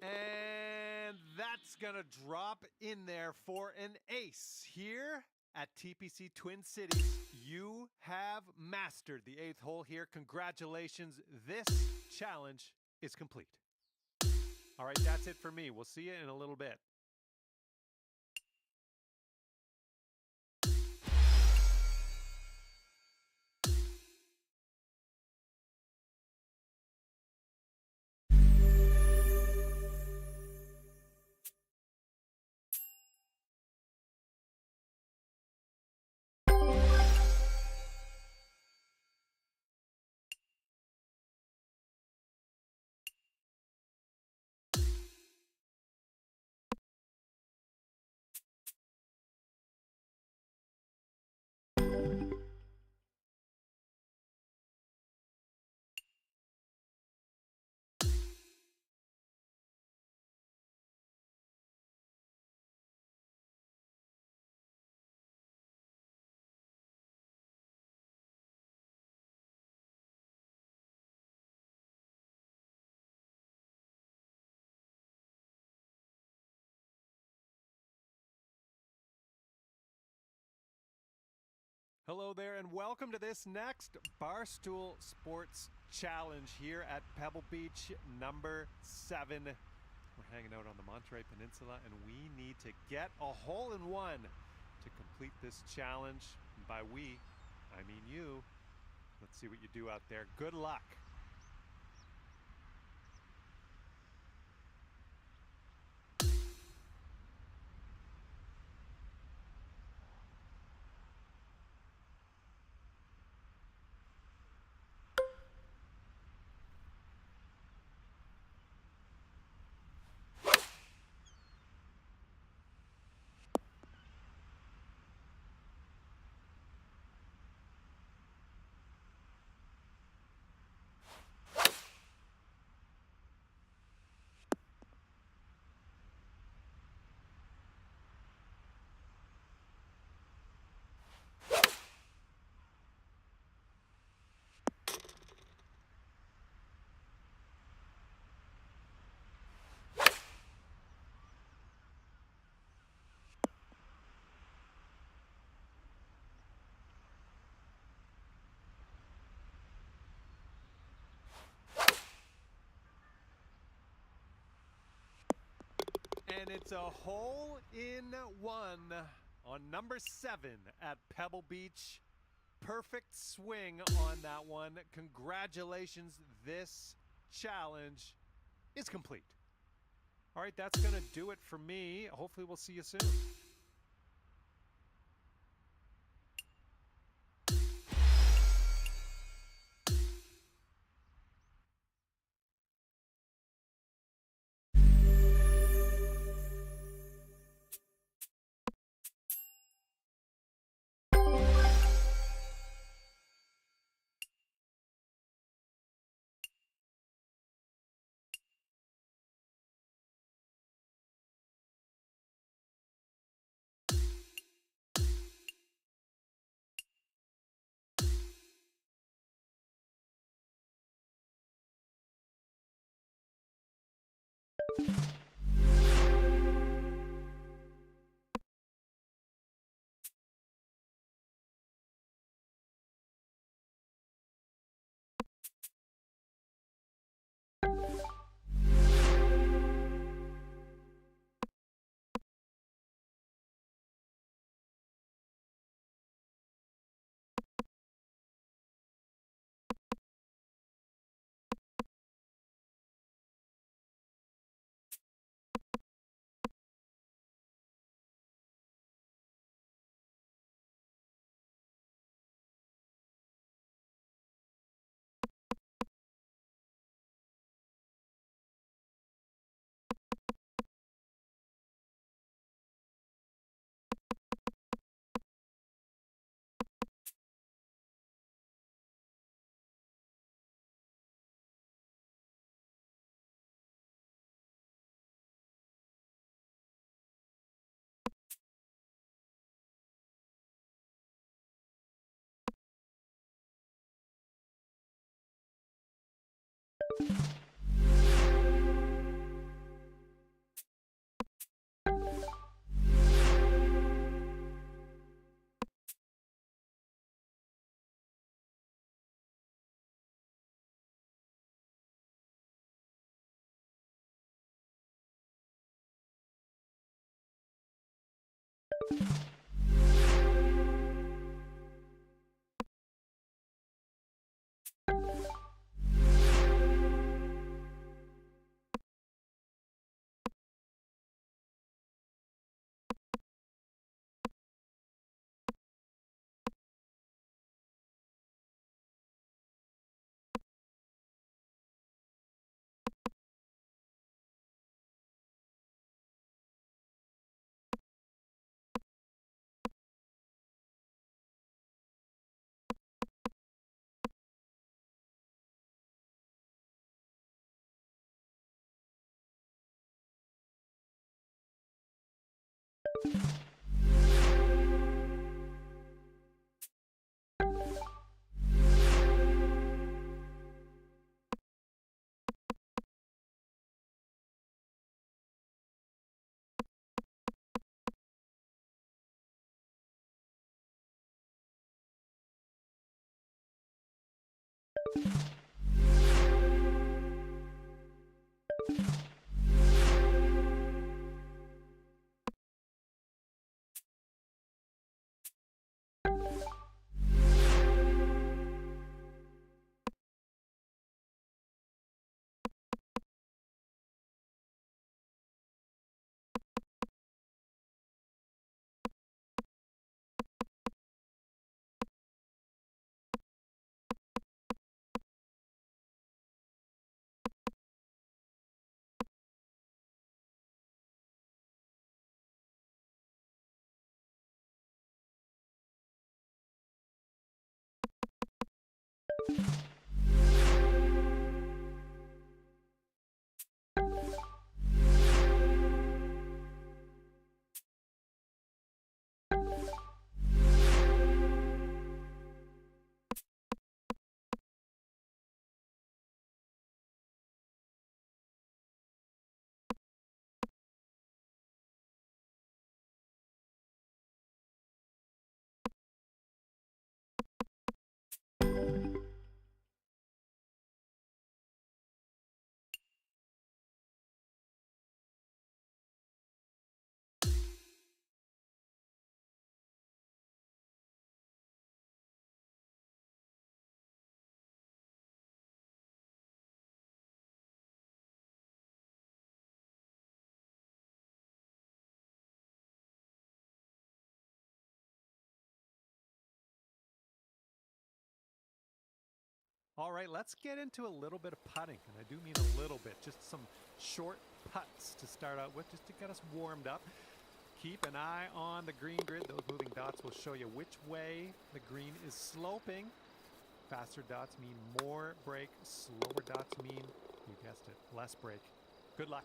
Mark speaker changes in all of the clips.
Speaker 1: And that's going to drop in there for an ace. Here at TPC Twin Cities, you have mastered the 8th hole here. Congratulations. This challenge is complete. All right, that's it for me. We'll see you in a little bit. Hello there, and welcome to this next Barstool Sports Challenge here at Pebble Beach, number 7. We're hanging out on the Monterey Peninsula, and we need to get a hole-in-one to complete this challenge. And by we, I mean you. Let's see what you do out there. Good luck. And it's a hole-in-one on number 7 at Pebble Beach. Perfect swing on that one. Congratulations. This challenge is complete. All right, that's going to do it for me. Hopefully we'll see you soon. All right, let's get into a little bit of putting, and I do mean a little bit, just some short putts to start out with, just to get us warmed up. Keep an eye on the green grid. Those moving dots will show you which way the green is sloping. Faster dots mean more break, slower dots mean, you guessed it, less break. Good luck.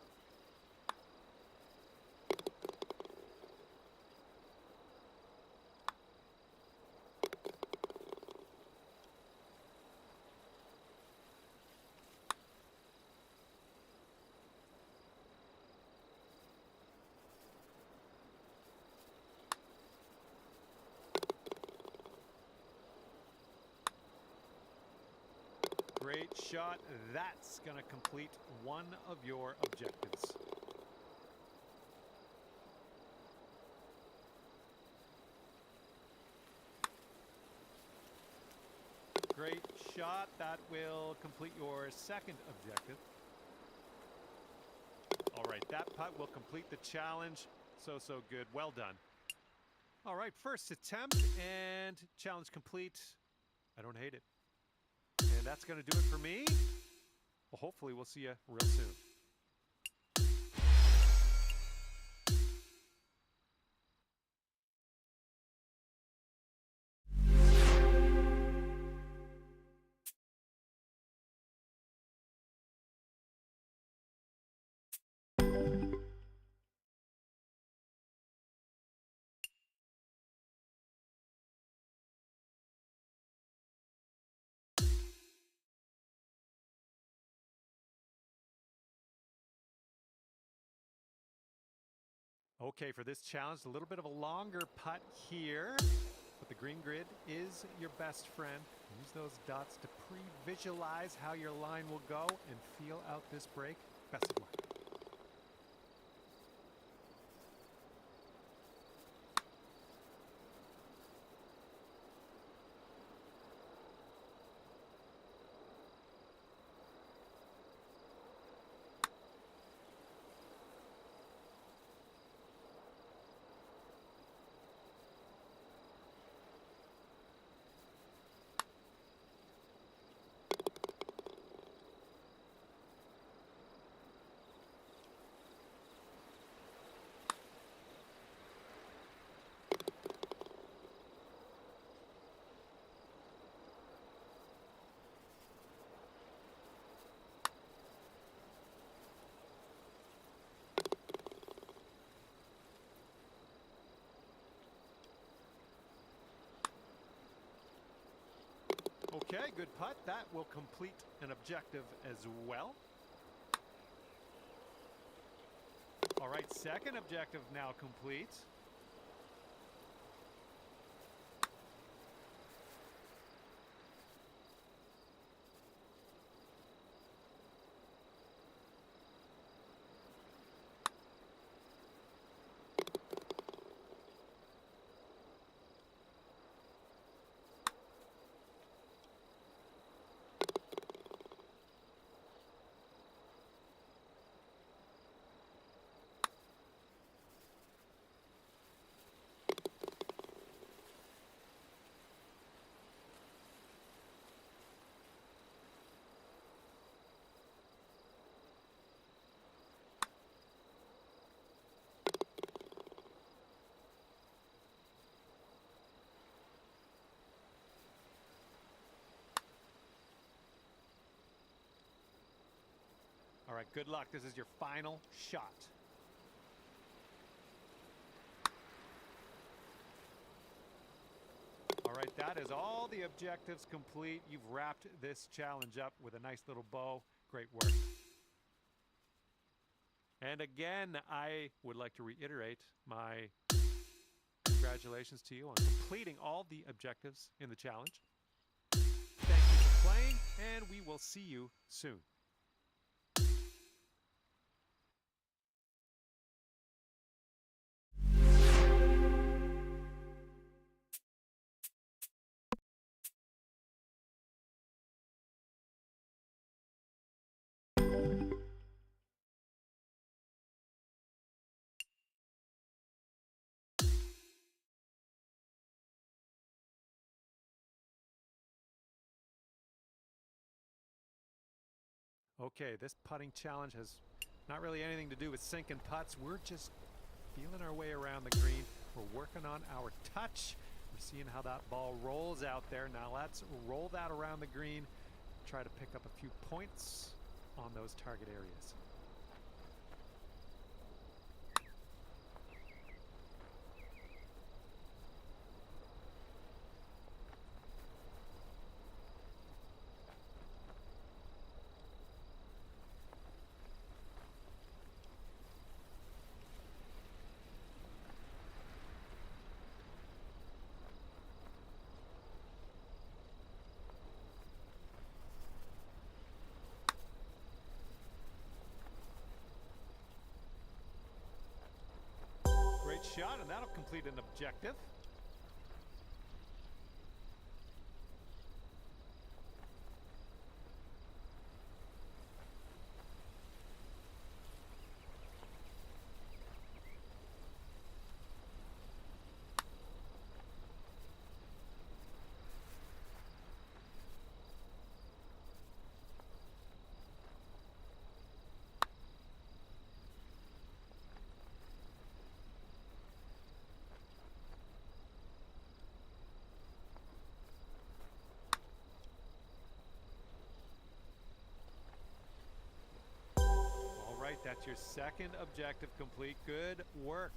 Speaker 1: Great shot. That's going to complete one of your objectives. Great shot. That will complete your second objective. All right, that putt will complete the challenge. So good. Well done. All right, first attempt and challenge complete. I don't hate it. And that's going to do it for me. Well, hopefully we'll see you real soon. Okay, for this challenge, a little bit of a longer putt here, but the green grid is your best friend. Use those dots to pre-visualize how your line will go and feel out this break. Best of luck. Okay, good putt. That will complete an objective as well. All right, second objective now complete. All right, good luck. This is your final shot. All right, that is all the objectives complete. You've wrapped this challenge up with a nice little bow. Great work. And again, I would like to reiterate my congratulations to you on completing all the objectives in the challenge. Thank you for playing, and we will see you soon. Okay, this putting challenge has not really anything to do with sinking putts. We're just feeling our way around the green. We're working on our touch. We're seeing how that ball rolls out there. Now let's roll that around the green, try to pick up a few points on those target areas. Great shot, and that'll complete an objective. All right, that's your second objective complete. Good work.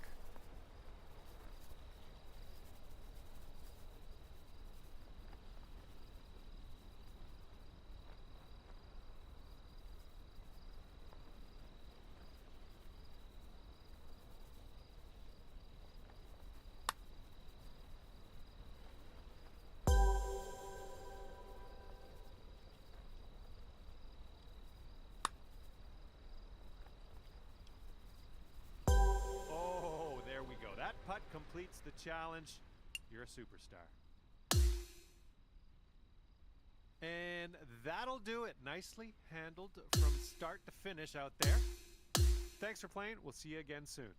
Speaker 1: Oh, there we go. That putt completes the challenge. You're a superstar. And that'll do it. Nicely handled from start to finish out there. Thanks for playing. We'll see you again soon.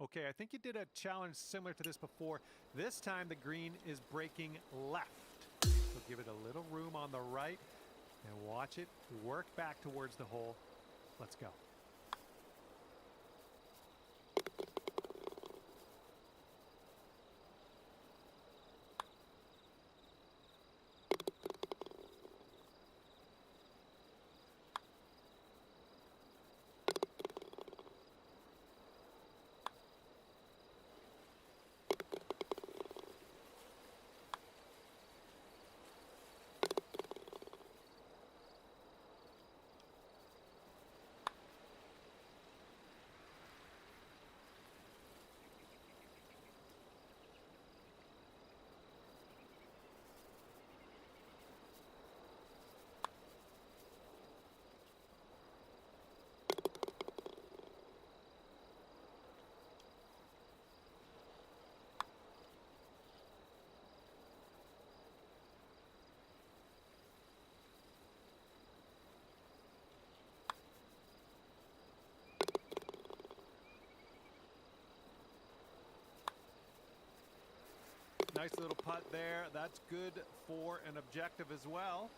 Speaker 1: Okay, I think you did a challenge similar to this before. This time the green is breaking left. So give it a little room on the right and watch it work back towards the hole. Let's go. Nice little putt there. That's good for an objective as well.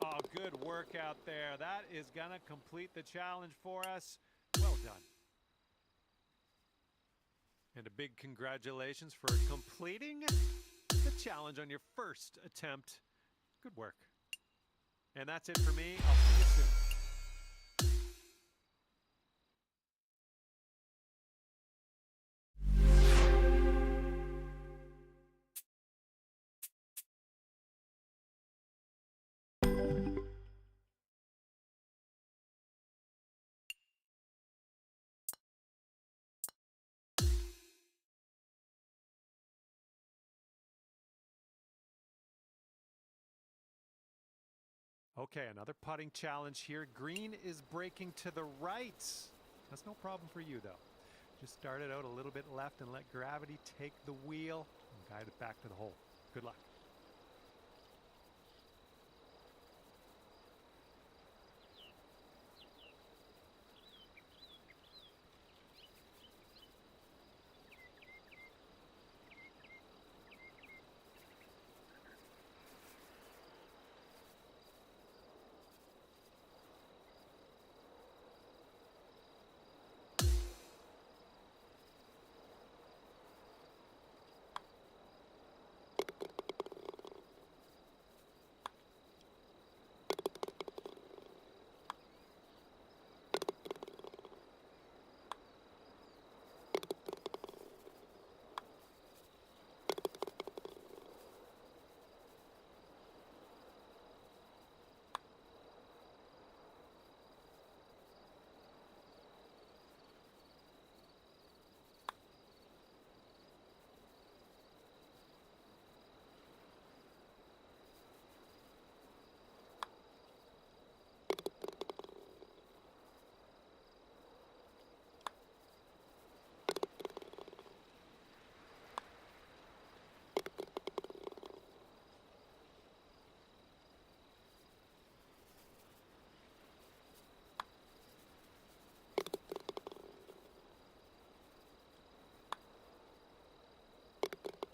Speaker 1: Oh, good work out there. That is going to complete the challenge for us. Well done. And a big congratulations for completing the challenge on your first attempt. Good work. And that's it for me. I'll see you soon. Okay, another putting challenge here. Green is breaking to the right. That's no problem for you, though. Just start it out a little bit left and let gravity take the wheel and guide it back to the hole. Good luck.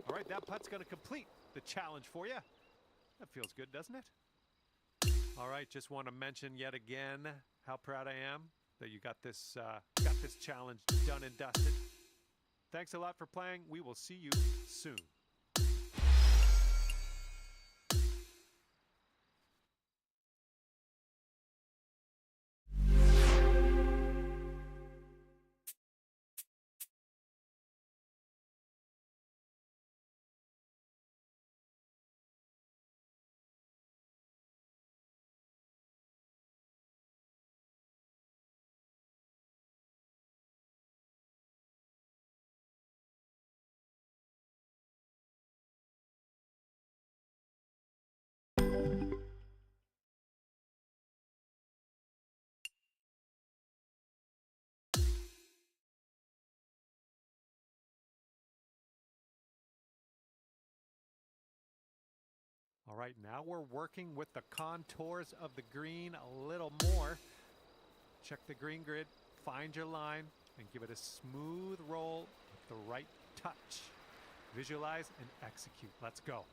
Speaker 1: All right, that putt's going to complete the challenge for you. That feels good, doesn't it? All right, just want to mention yet again how proud I am that you got this challenge done and dusted. Thanks a lot for playing. We will see you soon. All right, now we're working with the contours of the green a little more. Check the green grid, find your line, and give it a smooth roll with the right touch. Visualize and execute. Let's go.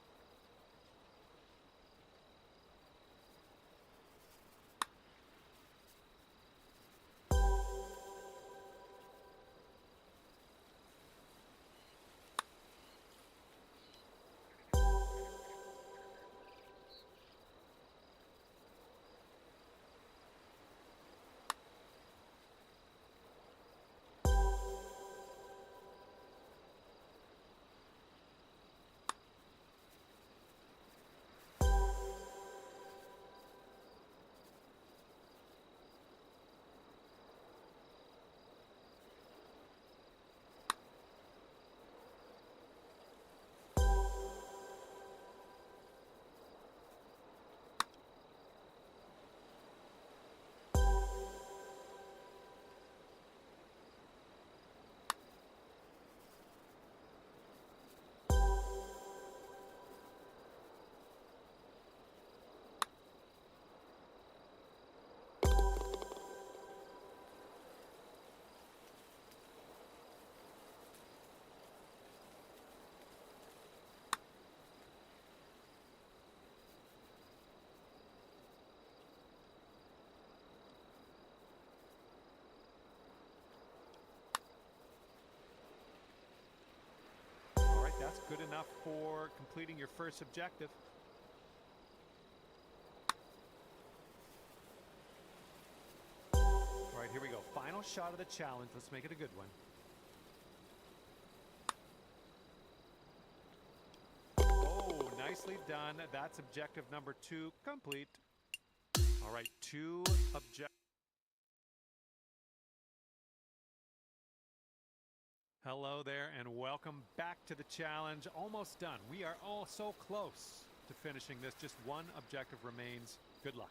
Speaker 1: That's good enough for completing your first objective. All right, here we go. Final shot of the challenge. Let's make it a good one. Oh, nicely done. That's objective number 2 complete. All right, 2 objectives. Hello there and welcome back to the challenge. Almost done. We are all so close to finishing this. Just one objective remains. Good luck.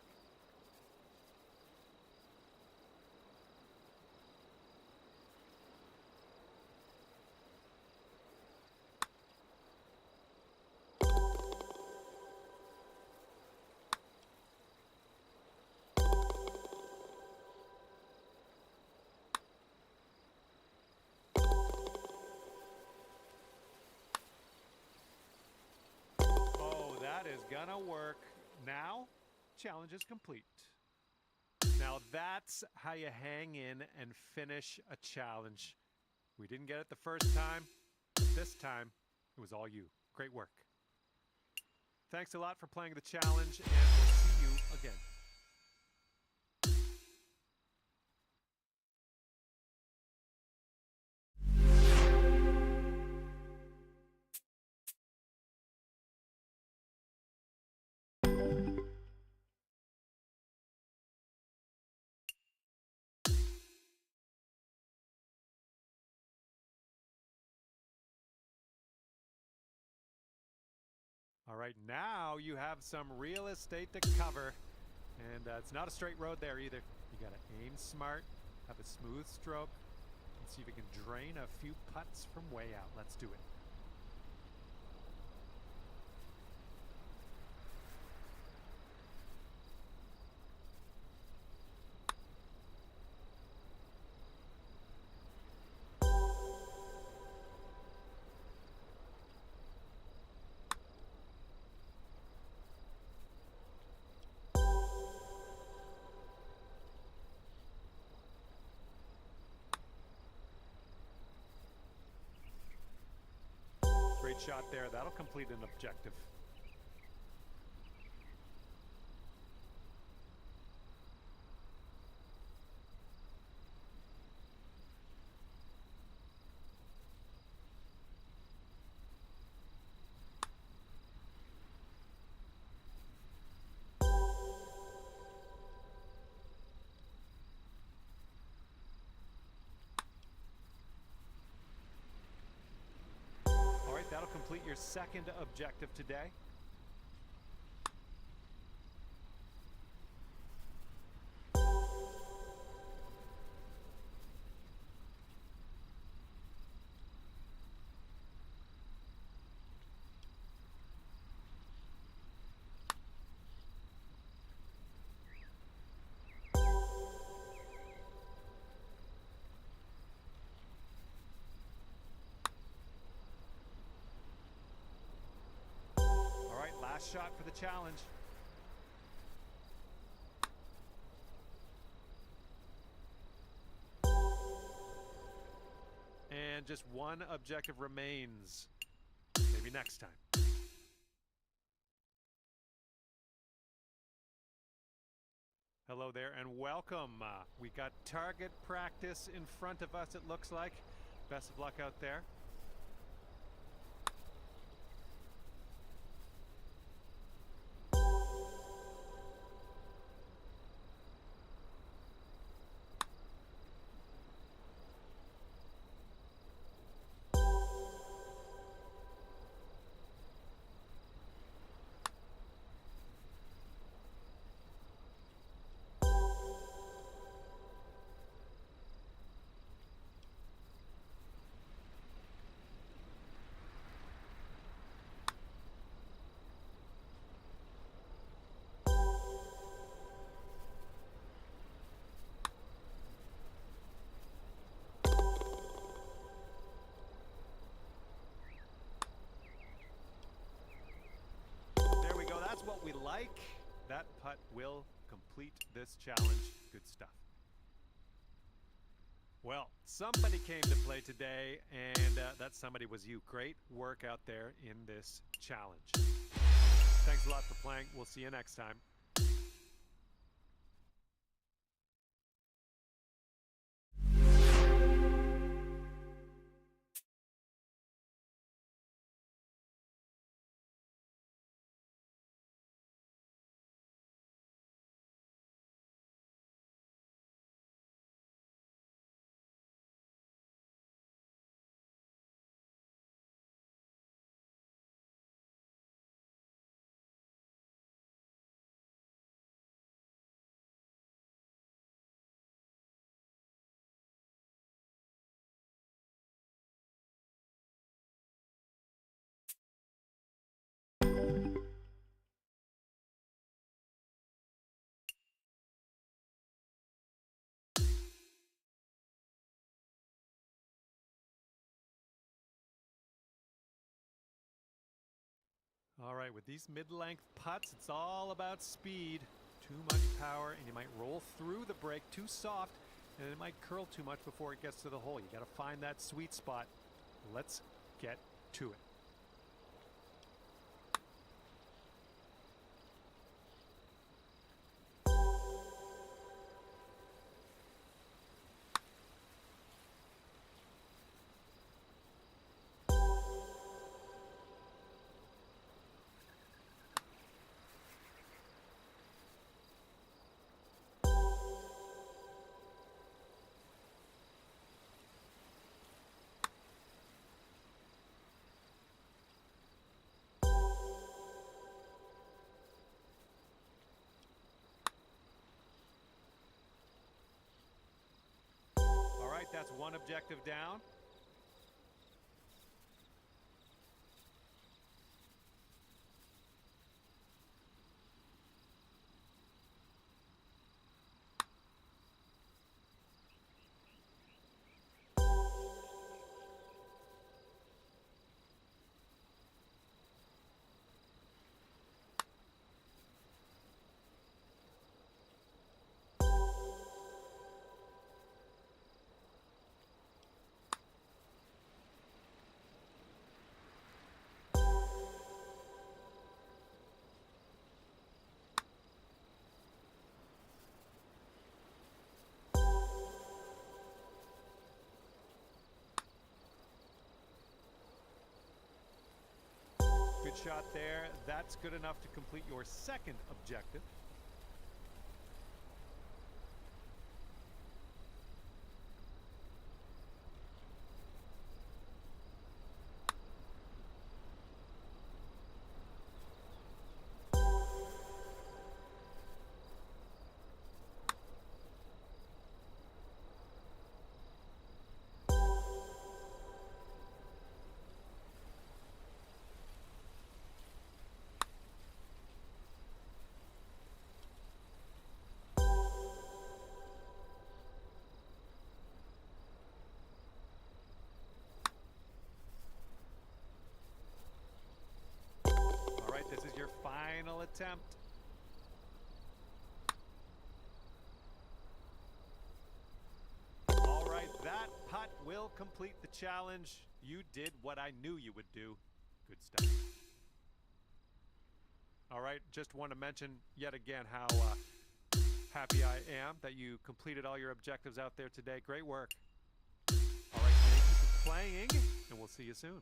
Speaker 1: That is gonna work. Now, challenge is complete. Now that's how you hang in and finish a challenge. We didn't get it the first time, but this time it was all you. Great work. Thanks a lot for playing the challenge, and we'll see you again. All right, now you have some real estate to cover, and it's not a straight road there either. You gotta aim smart, have a smooth stroke, and see if you can drain a few putts from way out. Let's do it. Great shot there. That'll complete an objective. All right, that'll complete your second objective today. shot for the challenge. And just one objective remains. Maybe next time. Hello there and welcome. We got target practice in front of us, it looks like. Best of luck out there. That's what we like. That putt will complete this challenge. Good stuff. Well, somebody came to play today, and that somebody was you. Great work out there in this challenge. Thanks a lot for playing. We'll see you next time. All right, with these mid-length putts, it's all about speed. Too much power, and you might roll through the break too soft, and it might curl too much before it gets to the hole. You got to find that sweet spot. Let's get to it. That's one objective down. Good shot there. That's good enough to complete your second objective. attempt. All right, that putt will complete the challenge. You did what I knew you would do. Good stuff. All right, just want to mention yet again how happy I am that you completed all your objectives out there today. Great work. All right, thank you for playing, and we'll see you soon.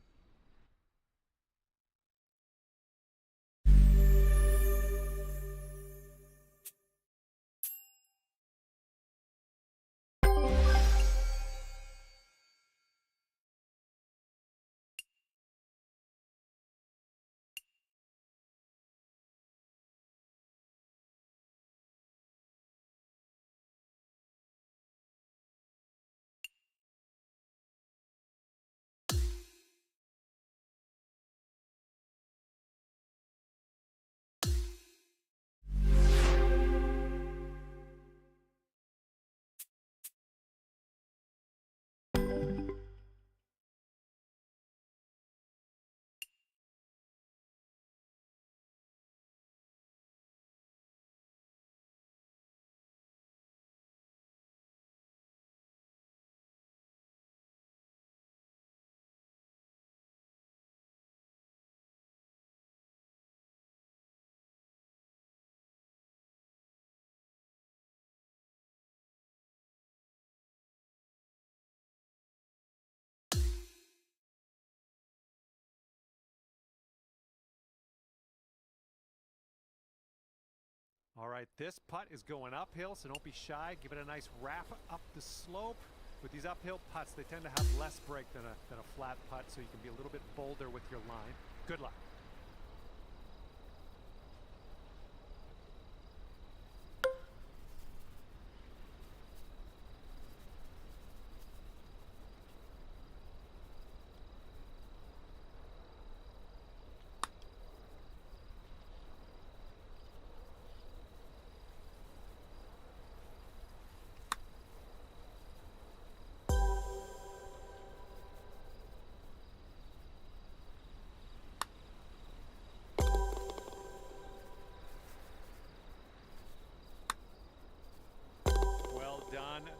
Speaker 1: All right, this putt is going uphill, so don't be shy. Give it a nice wrap up the slope. With these uphill putts, they tend to have less break than a flat putt, so you can be a little bit bolder with your line. Good luck.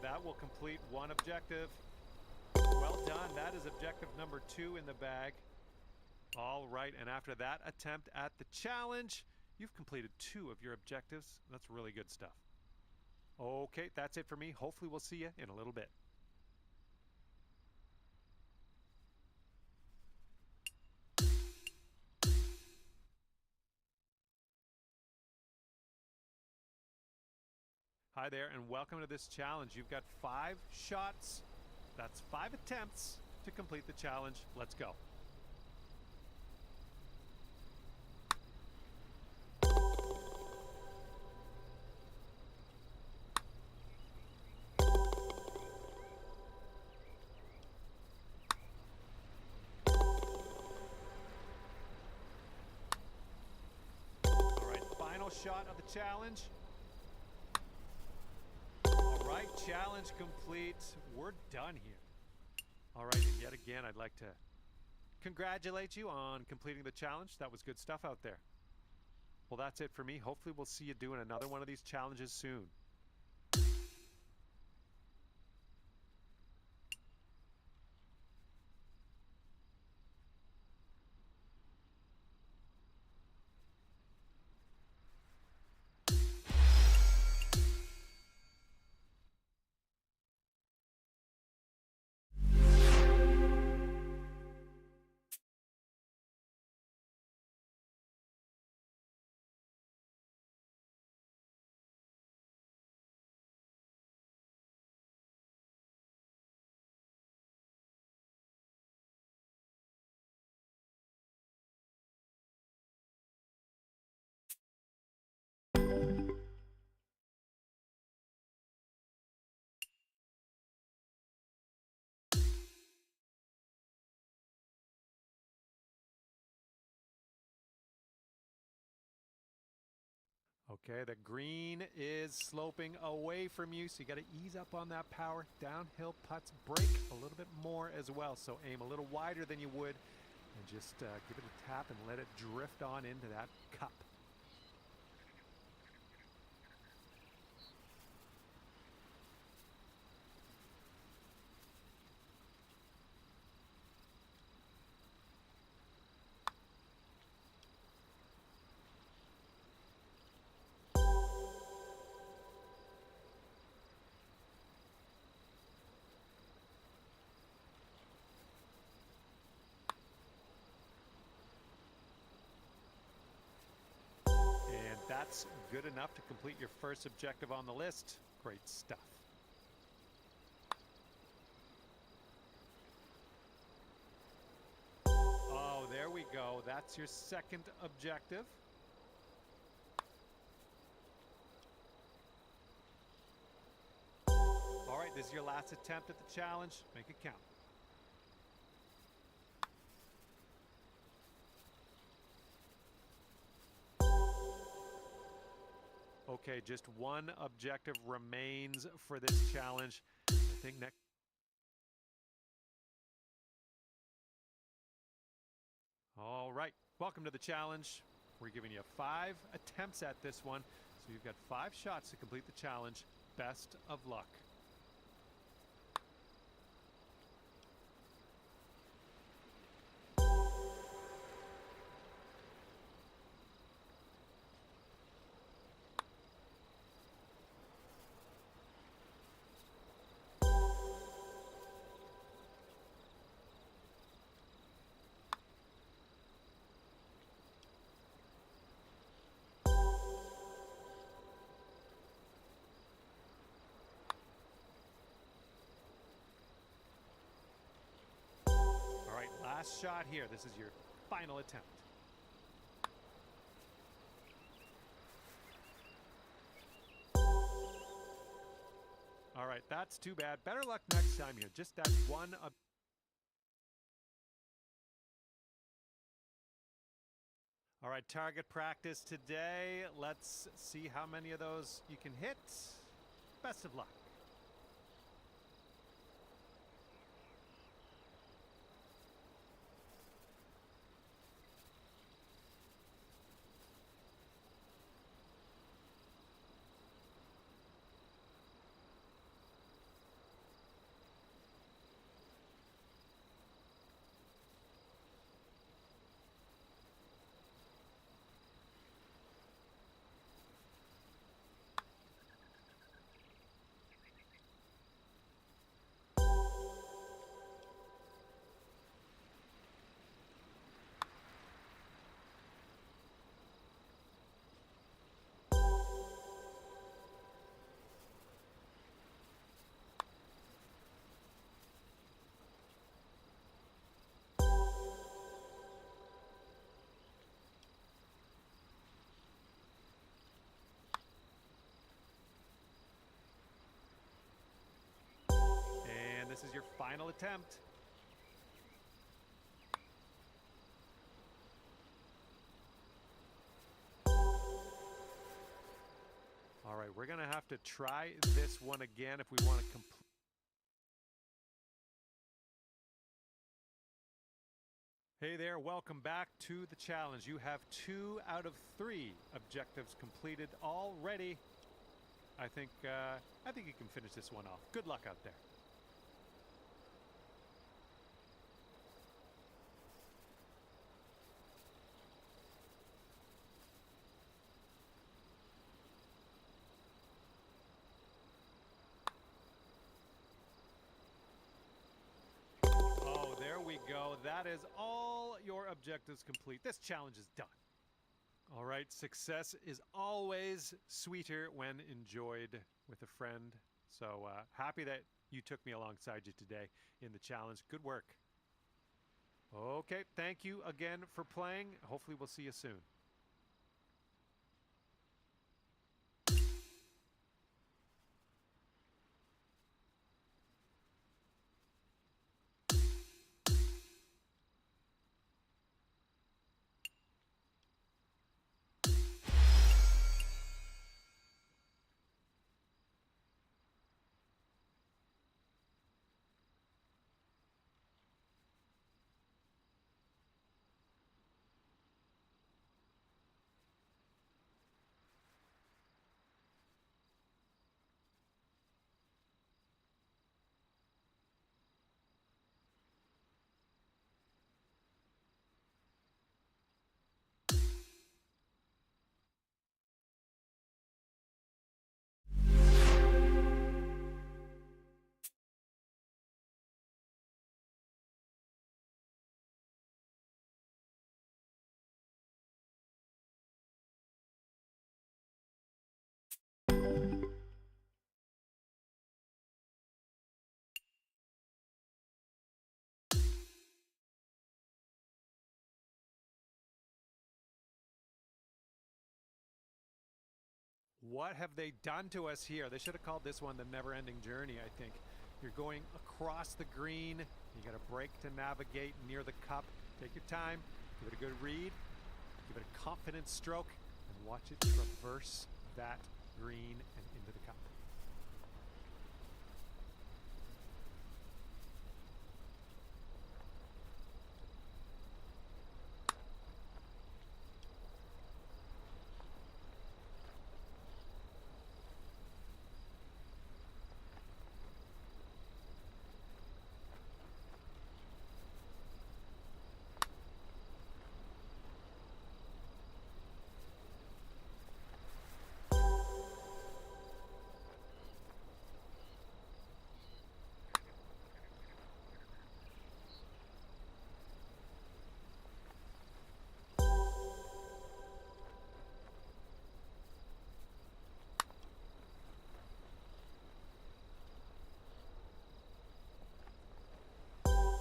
Speaker 1: That will complete one objective. Well done. That is objective number 2 in the bag. All right, and after that attempt at the challenge, you've completed 2 of your objectives. That's really good stuff. Okay, that's it for me. Hopefully we'll see you in a little bit. Hi there, and welcome to this challenge. You've got 5 shots. That's 5 attempts to complete the challenge. Let's go. All right, final shot of the challenge. All right, challenge complete. We're done here. All right, and yet again, I'd like to congratulate you on completing the challenge. That was good stuff out there. Well, that's it for me. Hopefully we'll see you doing another one of these challenges soon. Okay, the green is sloping away from you, so you got to ease up on that power. Downhill putts break a little bit more as well, so aim a little wider than you would and just give it a tap and let it drift on into that cup. that's good enough to complete your first objective on the list. Great stuff. Oh, there we go. That's your second objective. All right, this is your last attempt at the challenge. Make it count. Okay, just one objective remains for this challenge. I think next. All right, welcome to the challenge. We're giving you 5 attempts at this one, so you've got 5 shots to complete the challenge. Best of luck. All right, last shot here. This is your final attempt. All right, that's too bad. Better luck next time here. Just that one. All right, target practice today. Let's see how many of those you can hit. Best of luck. And this is your final attempt. All right, we're going to have to try this one again if we want to complete. Hey there, welcome back to the challenge. You have 2 out of 3 objectives completed already. I think you can finish this one off. Good luck out there. Oh, there we go. That is all your objectives complete. This challenge is done. All right, success is always sweeter when enjoyed with a friend. So happy that you took me alongside you today in the challenge. Good work. Okay, thank you again for playing. Hopefully we'll see you soon. What have they done to us here? They should have called this one the never-ending journey, I think. You're going across the green. You got a break to navigate near the cup. Take your time. Give it a good read. Give it a confident stroke. And watch it traverse that green and into the cup.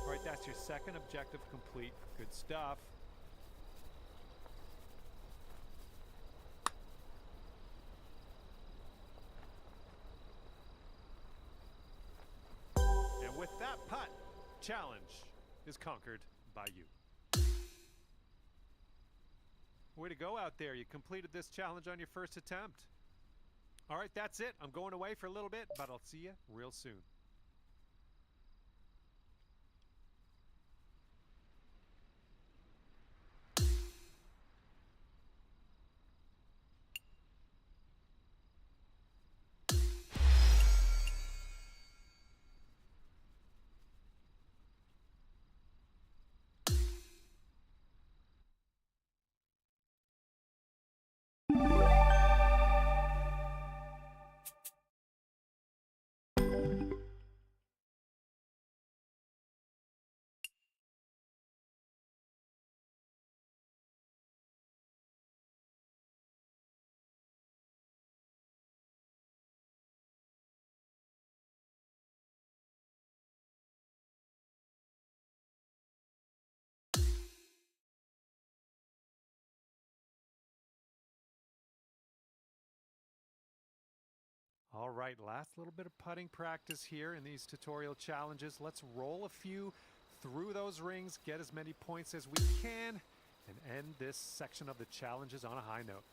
Speaker 1: All right, that's your second objective complete. Good stuff. And with that putt, challenge is conquered by you. Way to go out there. You completed this challenge on your first attempt. All right, that's it. I'm going away for a little bit, but I'll see you real soon. All right, last little bit of putting practice here in these tutorial challenges. Let's roll a few through those rings, get as many points as we can, and end this section of the challenges on a high note.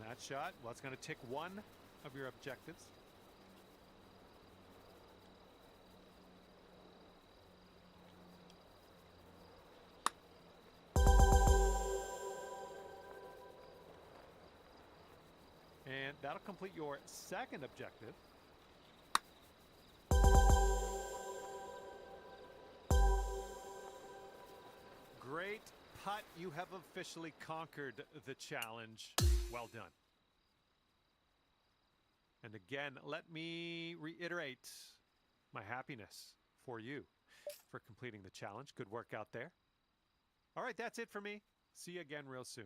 Speaker 1: That shot, well, it's going to tick one of your objectives. And that'll complete your second objective. Great putt. You have officially conquered the challenge. Well done. And again, let me reiterate my happiness for you for completing the challenge. Good work out there. All right, that's it for me. See you again real soon.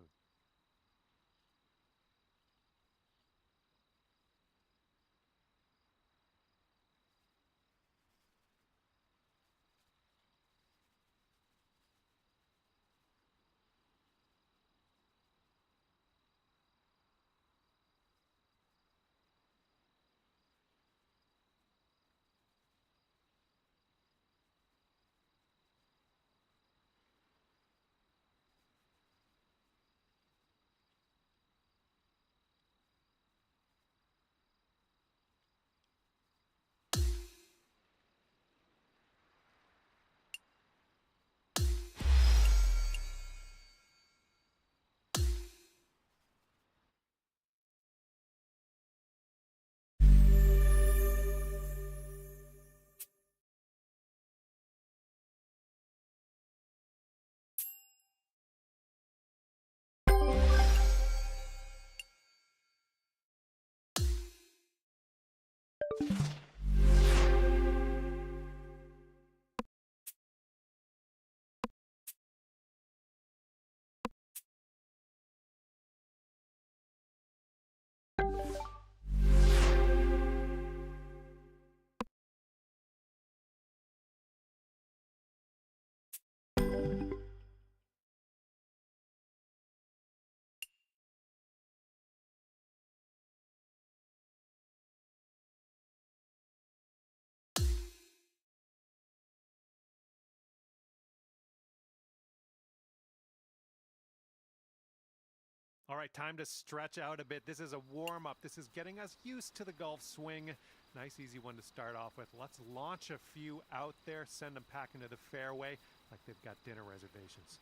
Speaker 1: All right, time to stretch out a bit. This is a warm-up. This is getting us used to the golf swing. Nice, easy one to start off with. Let's launch a few out there, send them packing to the fairway like they've got dinner reservations.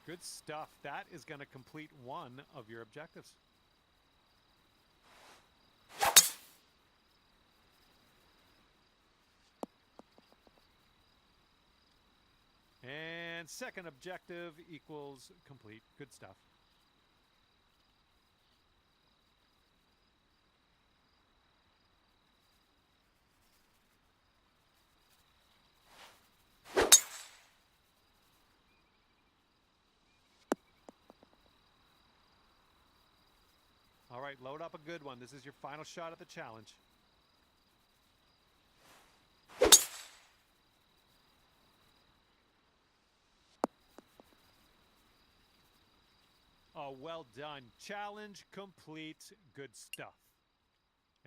Speaker 1: Good stuff. That is going to complete one of your objectives. And second objective equals complete. Good stuff. All right, load up a good one. This is your final shot at the challenge. Oh, well done. Challenge complete. Good stuff.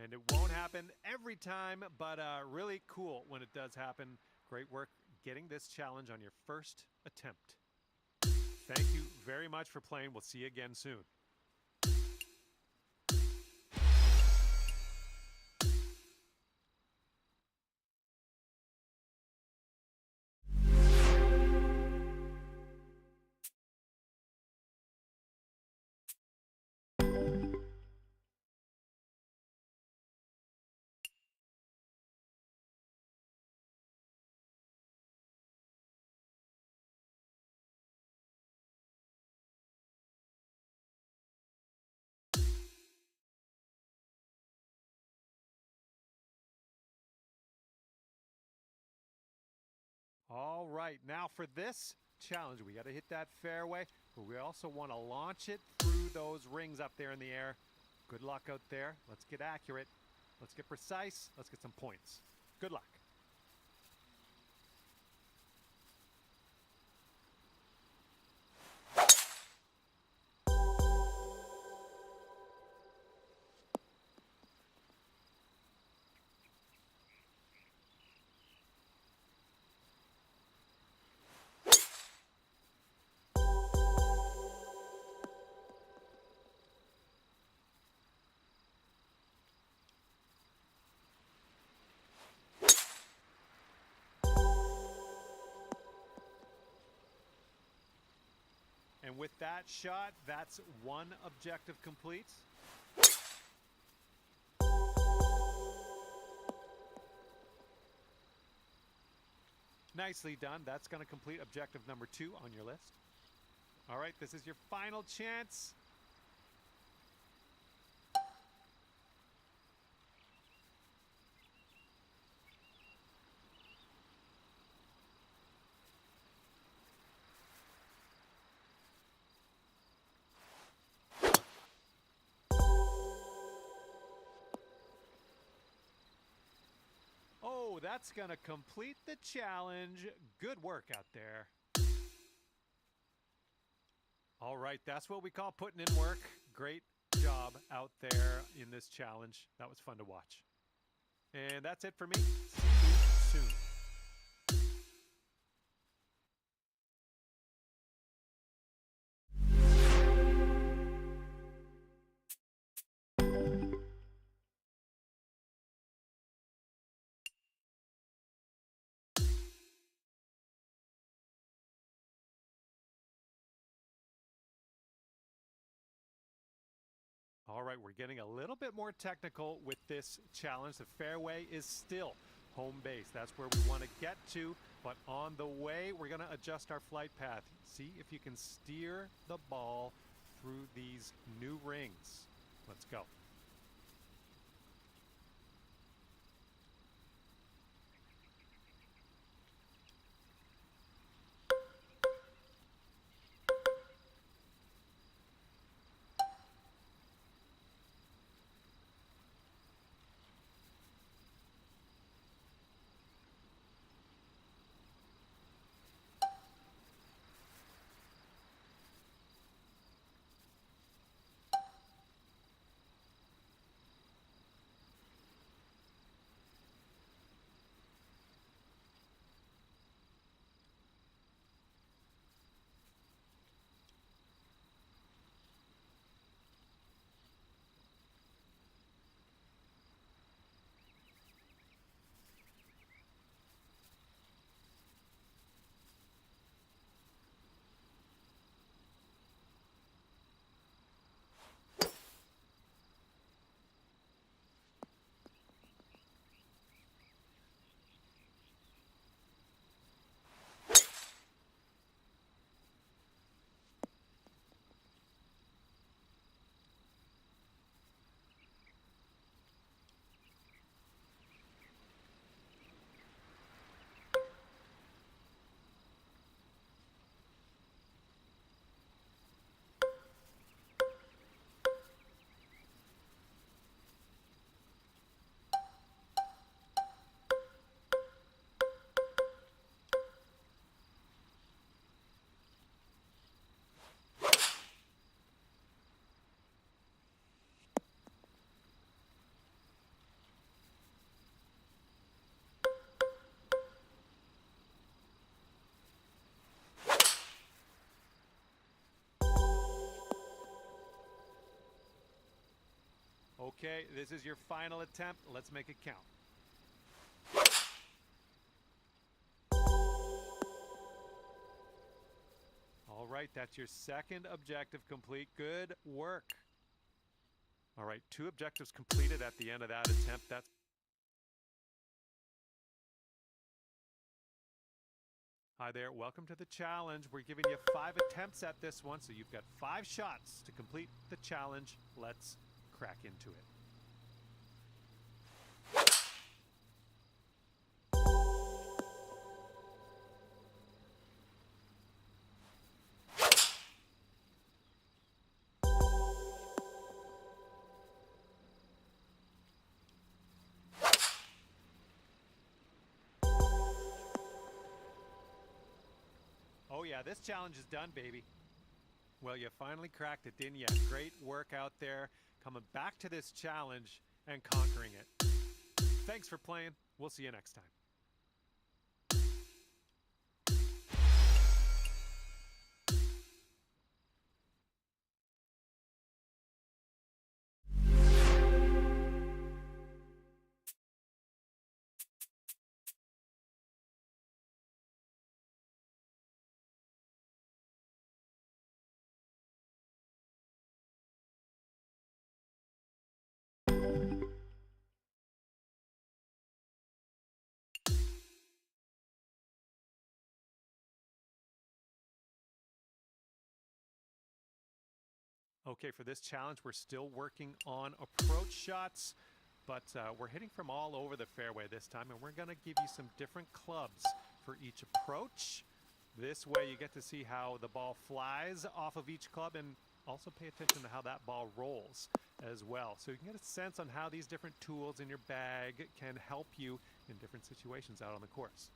Speaker 1: And it won't happen every time, but really cool when it does happen. Great work getting this challenge on your first attempt. Thank you very much for playing. We'll see you again soon. All right, now for this challenge, we got to hit that fairway, but we also want to launch it through those rings up there in the air. Good luck out there. Let's get accurate. Let's get precise. Let's get some points. Good luck. And with that shot, that's one objective complete. Nicely done. That's going to complete objective number 2 on your list. All right, this is your final chance. Oh, that's going to complete the challenge. Good work out there. All right, that's what we call putting in work. Great job out there in this challenge. That was fun to watch. And that's it for me. See you soon. All right, we're getting a little bit more technical with this challenge. The fairway is still home base. That's where we want to get to. But on the way, we're going to adjust our flight path. See if you can steer the ball through these new rings. Let's go. Okay, this is your final attempt. Let's make it count. All right, that's your second objective complete. Good work. All right, 2 objectives completed at the end of that attempt. That's Hi there, welcome to the challenge. We're giving you 5 attempts at this one, so you've got 5 shots to complete the challenge. Let's crack into it. Oh yeah, this challenge is done, baby. Well, you finally cracked it, didn't you? Great work out there, coming back to this challenge and conquering it. Thanks for playing. We'll see you next time. Okay, for this challenge, we're still working on approach shots, but we're hitting from all over the fairway this time, and we're going to give you some different clubs for each approach. This way you get to see how the ball flies off of each club and also pay attention to how that ball rolls as well. So you can get a sense on how these different tools in your bag can help you in different situations out on the course.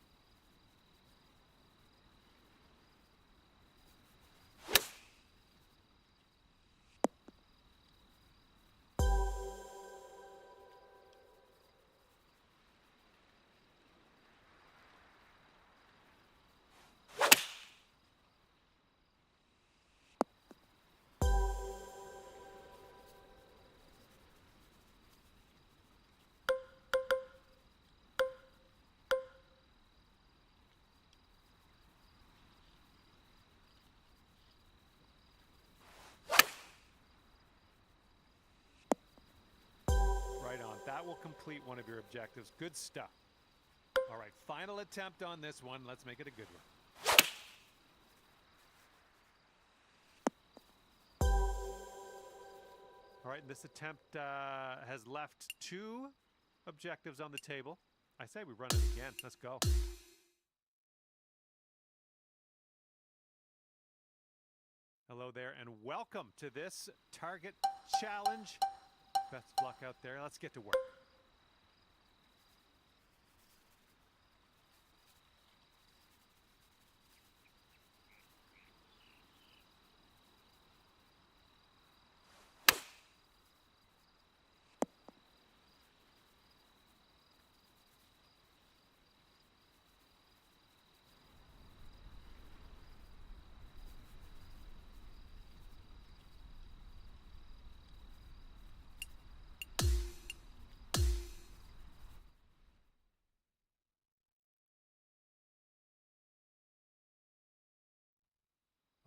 Speaker 1: Right on. That will complete one of your objectives. Good stuff. All right, final attempt on this one. Let's make it a good one. All right, this attempt has left 2 objectives on the table. I say we run it again. Let's go. Hello there, and welcome to this target challenge. Best of luck out there. Let's get to work.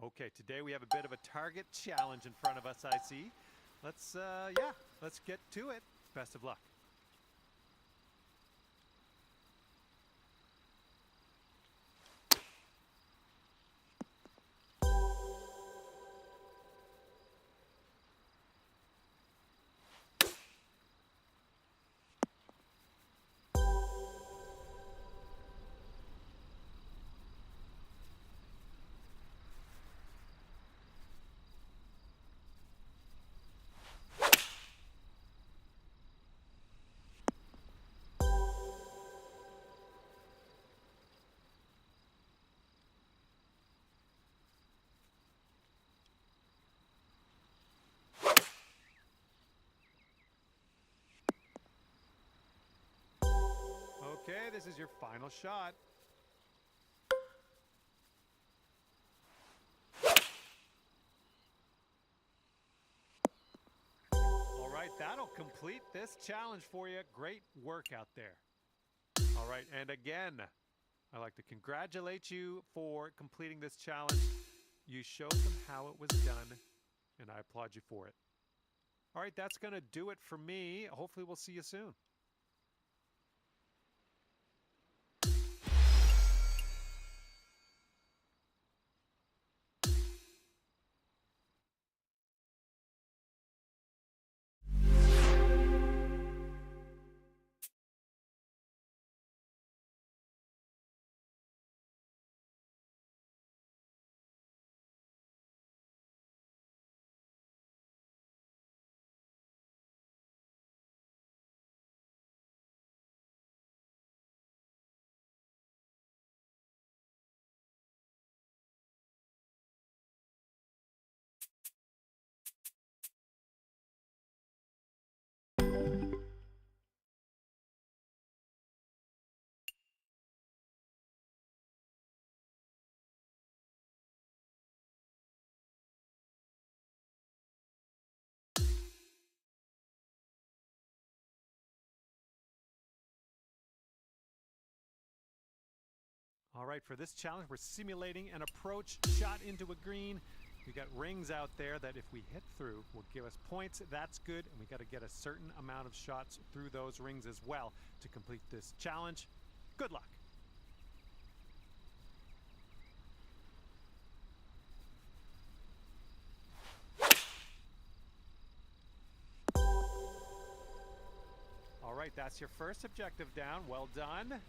Speaker 1: Okay, today we have a bit of a target challenge in front of us, I see. Let's get to it. Best of luck. Okay, this is your final shot. All right, that'll complete this challenge for you. Great work out there. All right, and again, I'd like to congratulate you for completing this challenge. You showed them how it was done, and I applaud you for it. All right, that's going to do it for me. Hopefully, we'll see you soon. All right, for this challenge, we're simulating an approach shot into a green. We got rings out there that if we hit through will give us points. That's good, and we got to get a certain amount of shots through those rings as well to complete this challenge. Good luck. All right, that's your first objective down. Well done.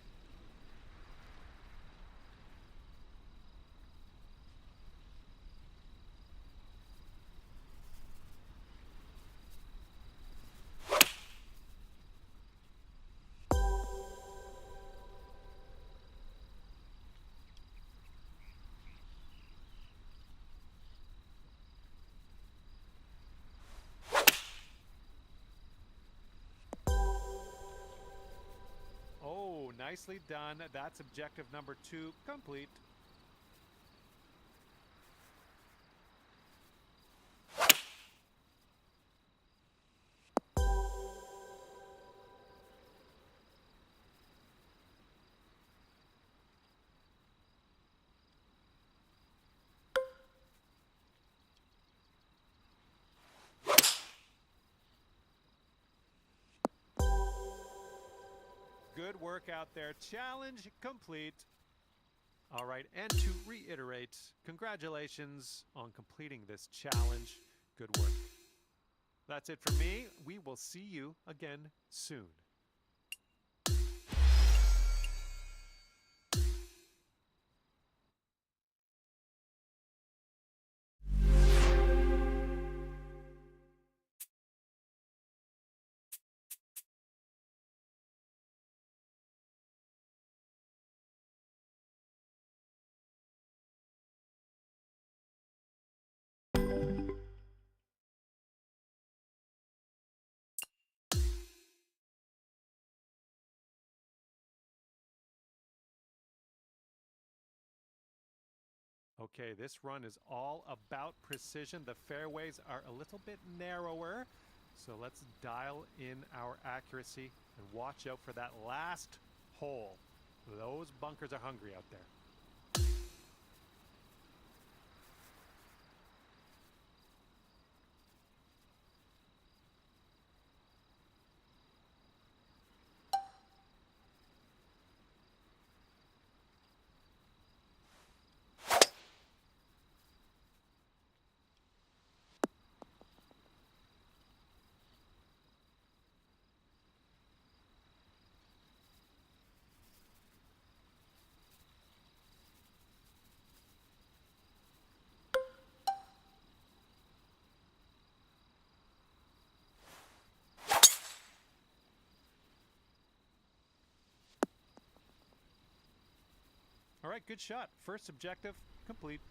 Speaker 1: Oh, nicely done. That's objective number 2 complete. Good work out there. Challenge complete. All right, and to reiterate, congratulations on completing this challenge. Good work. That's it for me. We will see you again soon. Okay, this run is all about precision. The fairways are a little bit narrower, so let's dial in our accuracy and watch out for that last hole. Those bunkers are hungry out there. All right, good shot. First objective complete.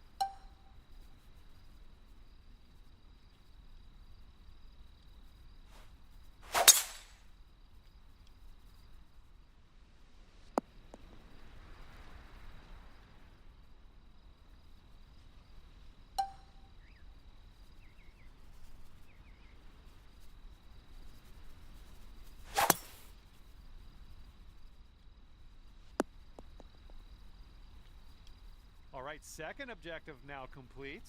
Speaker 1: All right, second objective now complete.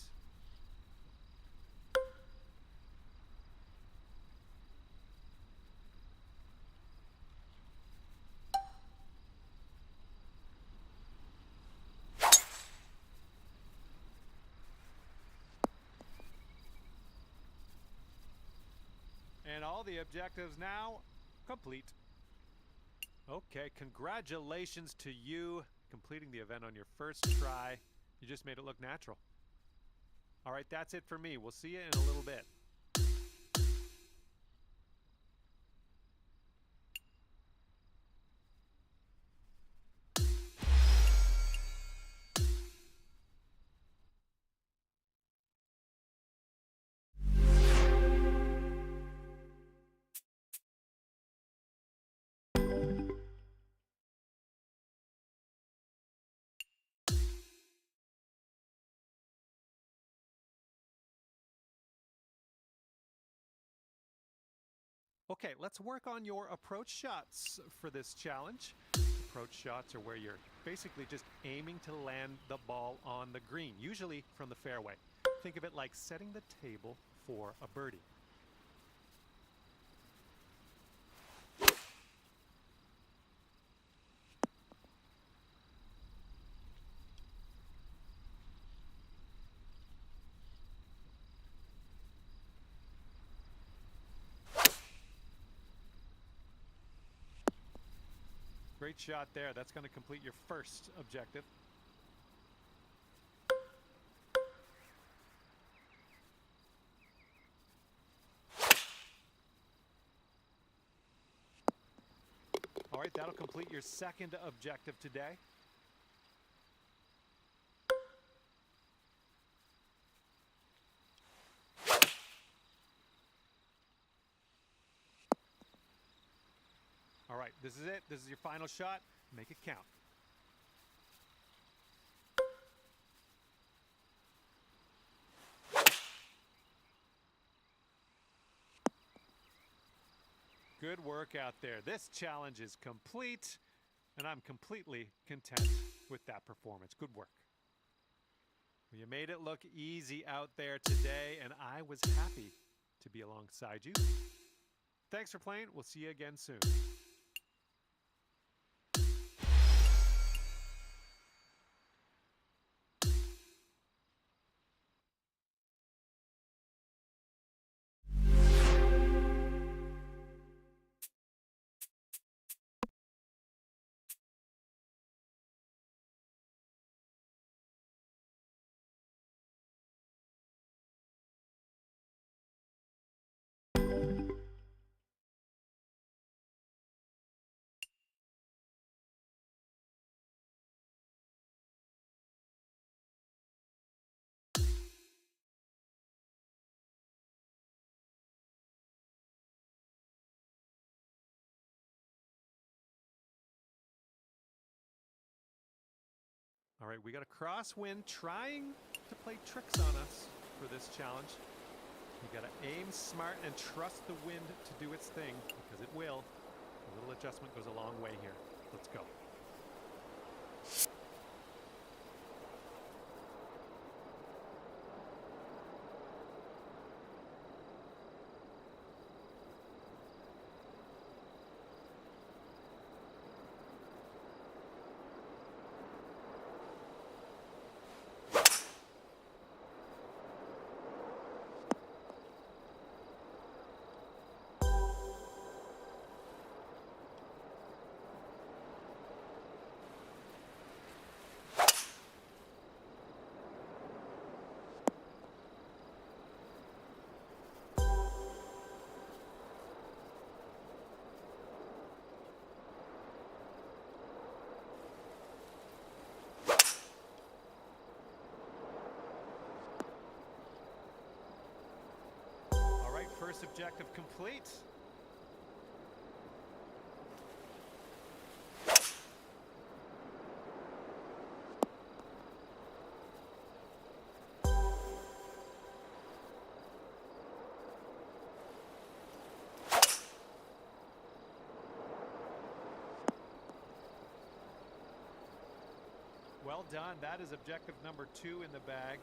Speaker 1: And all the objectives now complete. Okay, congratulations to you completing the event on your first try. You just made it look natural. All right, that's it for me. We'll see you in a little bit. Okay, let's work on your approach shots for this challenge. Approach shots are where you're basically just aiming to land the ball on the green, usually from the fairway. Think of it like setting the table for a birdie. Great shot there. That's going to complete your first objective. All right, that'll complete your second objective today. All right, this is it. This is your final shot. Make it count. Good work out there. This challenge is complete, and I'm completely content with that performance. Good work. You made it look easy out there today, and I was happy to be alongside you. Thanks for playing. We'll see you again soon. All right, we got a crosswind trying to play tricks on us for this challenge. You got to aim smart and trust the wind to do its thing, because it will. A little adjustment goes a long way here. Let's go. First objective complete. Well done. That is objective number 2 in the bag.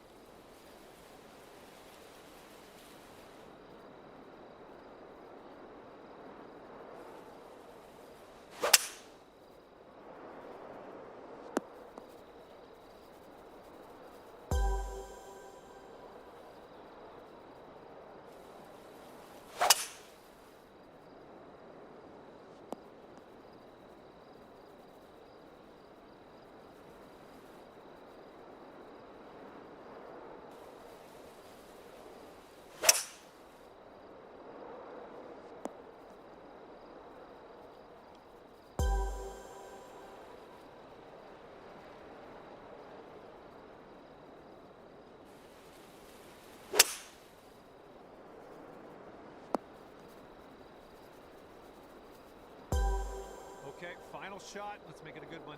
Speaker 1: Okay, final shot. Let's make it a good one.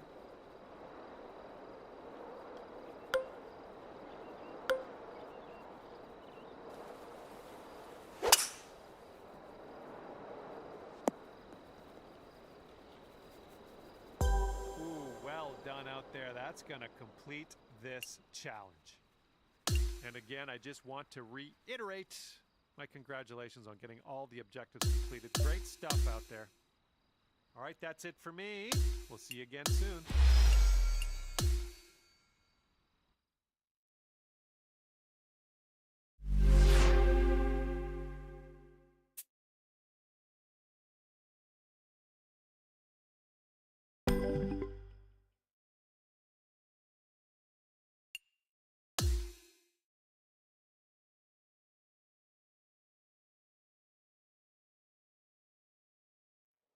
Speaker 1: Ooh, well done out there. That's going to complete this challenge. And again, I just want to reiterate my congratulations on getting all the objectives completed. Great stuff out there. All right, that's it for me. We'll see you again soon.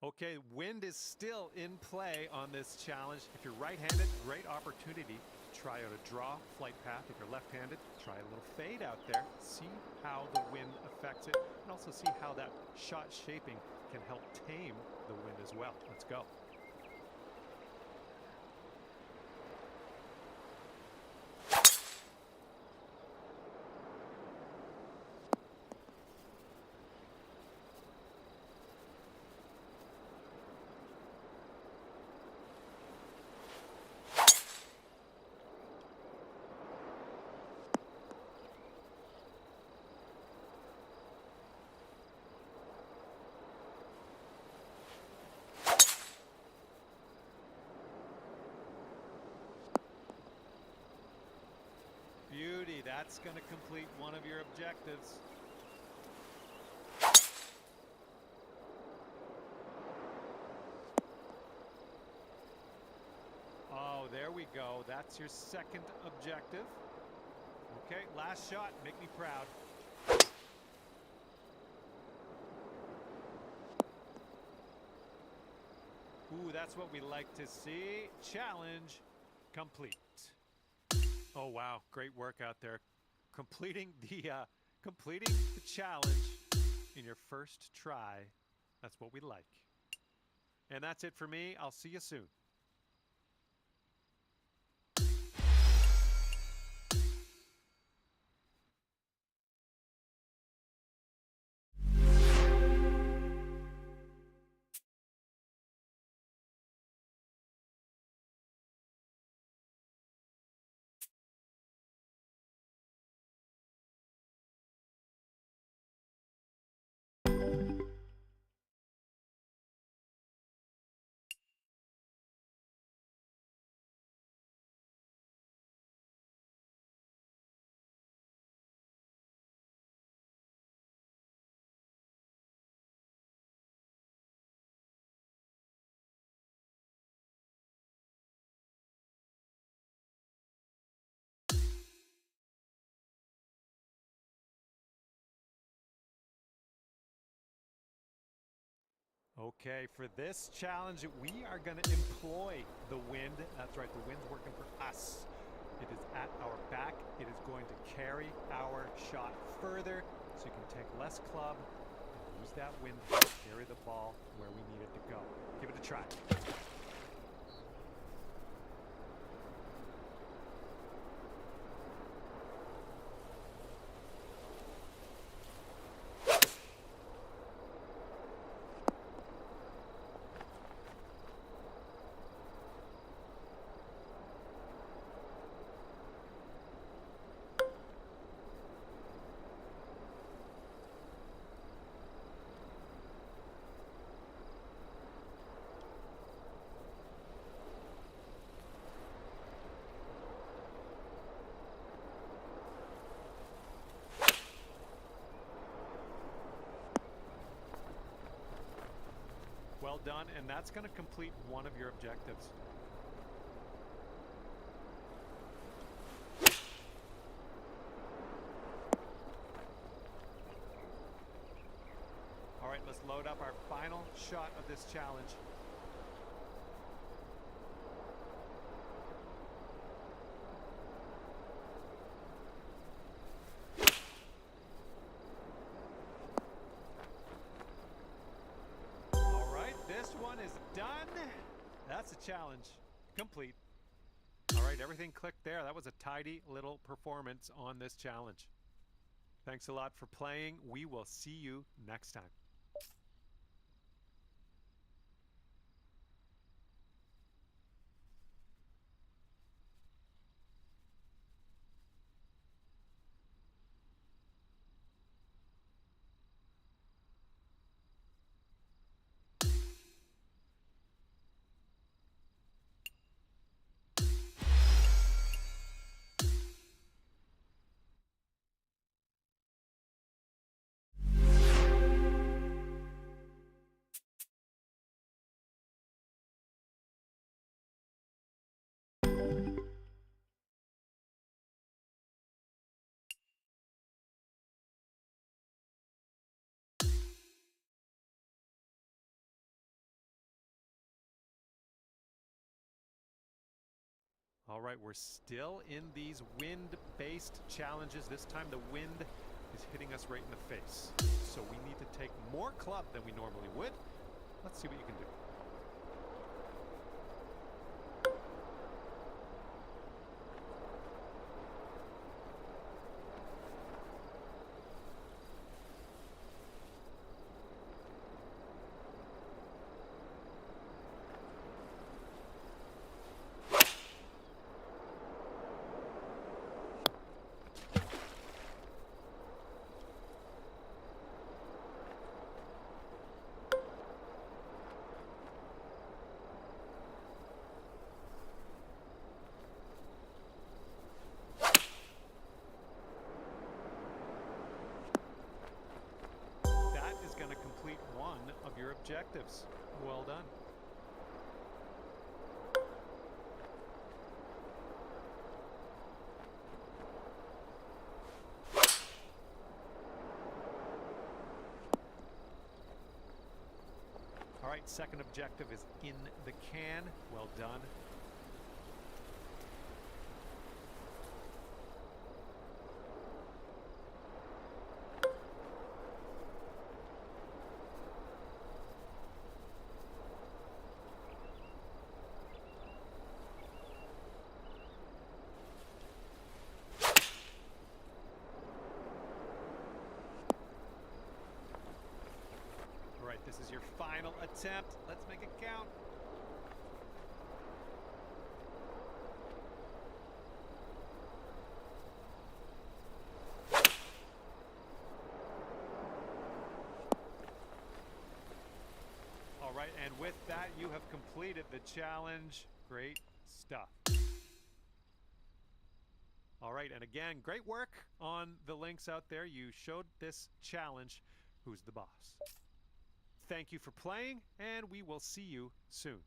Speaker 1: Okay, wind is still in play on this challenge. If you're right-handed, great opportunity to try out a draw flight path. If you're left-handed, try a little fade out there. See how the wind affects it, and also see how that shot shaping can help tame the wind as well. Let's go. Beauty, that's going to complete one of your objectives. Oh, there we go. That's your second objective. Okay, last shot. Make me proud. Ooh, that's what we like to see. Challenge complete. Oh wow, great work out there. Completing the challenge in your first try. That's what we like. And that's it for me. I'll see you soon. Okay, for this challenge, we are going to employ the wind. That's right, the wind's working for us. It is at our back. It is going to carry our shot further, so you can take less club and use that wind to carry the ball where we need it to go. Give it a try. Well done, and that's going to complete one of your objectives. All right, let's load up our final shot of this challenge. This one is done. That's a challenge complete. All right, everything clicked there. That was a tidy little performance on this challenge. Thanks a lot for playing. We will see you next time. All right, we're still in these wind-based challenges. This time the wind is hitting us right in the face. So we need to take more club than we normally would. Let's see what you can do. Going to complete one of your objectives. Well done. All right, second objective is in the can. Well done. This is your final attempt. Let's make it count. All right, and with that, you have completed the challenge. Great stuff. All right, and again, great work on the links out there. You showed this challenge. Who's the boss? Thank you for playing, and we will see you soon.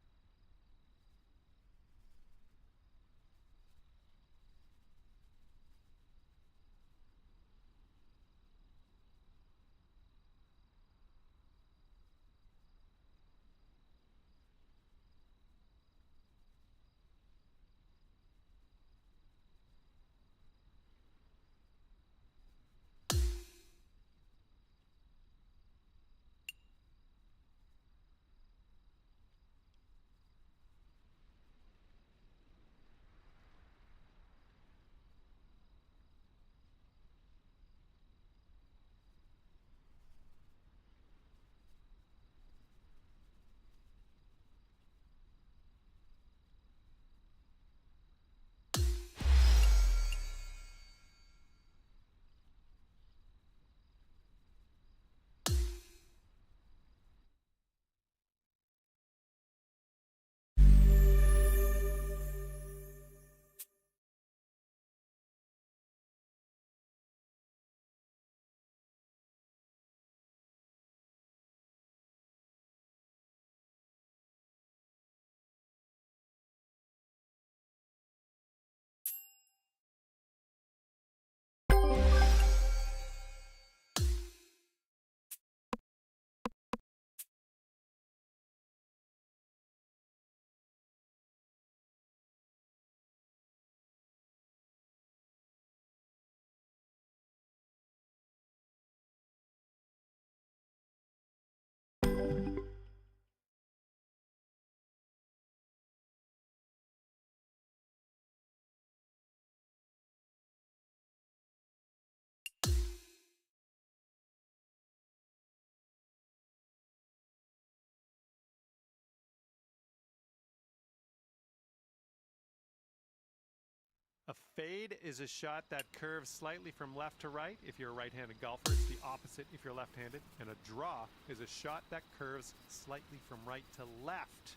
Speaker 1: A fade is a shot that curves slightly from left to right. If you're a right-handed golfer, it's the opposite if you're left-handed. And a draw is a shot that curves slightly from right to left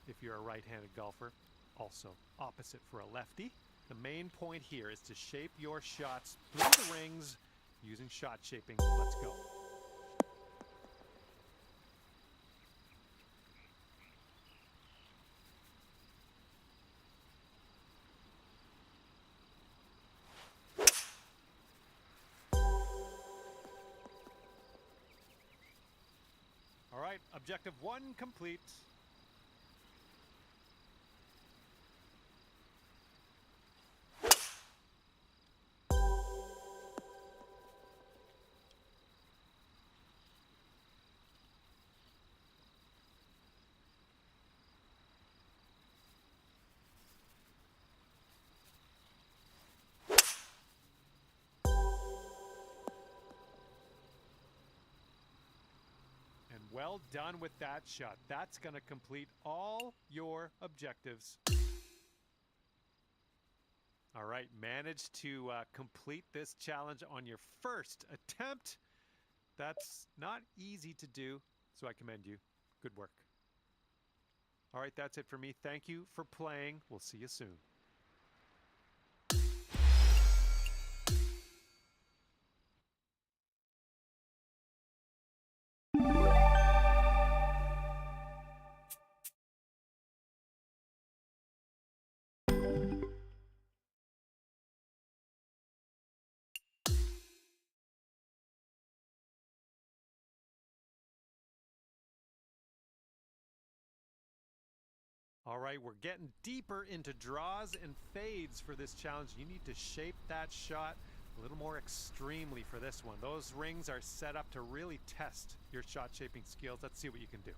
Speaker 1: if you're a right-handed golfer. Also opposite for a lefty. The main point here is to shape your shots through the rings using shot shaping. Let's go. All right, objective 1 complete. Well done with that shot. That's going to complete all your objectives. All right, managed to complete this challenge on your first attempt. That's not easy to do, so I commend you. Good work. All right, that's it for me. Thank you for playing. We'll see you soon. All right, we're getting deeper into draws and fades for this challenge. You need to shape that shot a little more extremely for this one. Those rings are set up to really test your shot shaping skills. Let's see what you can do.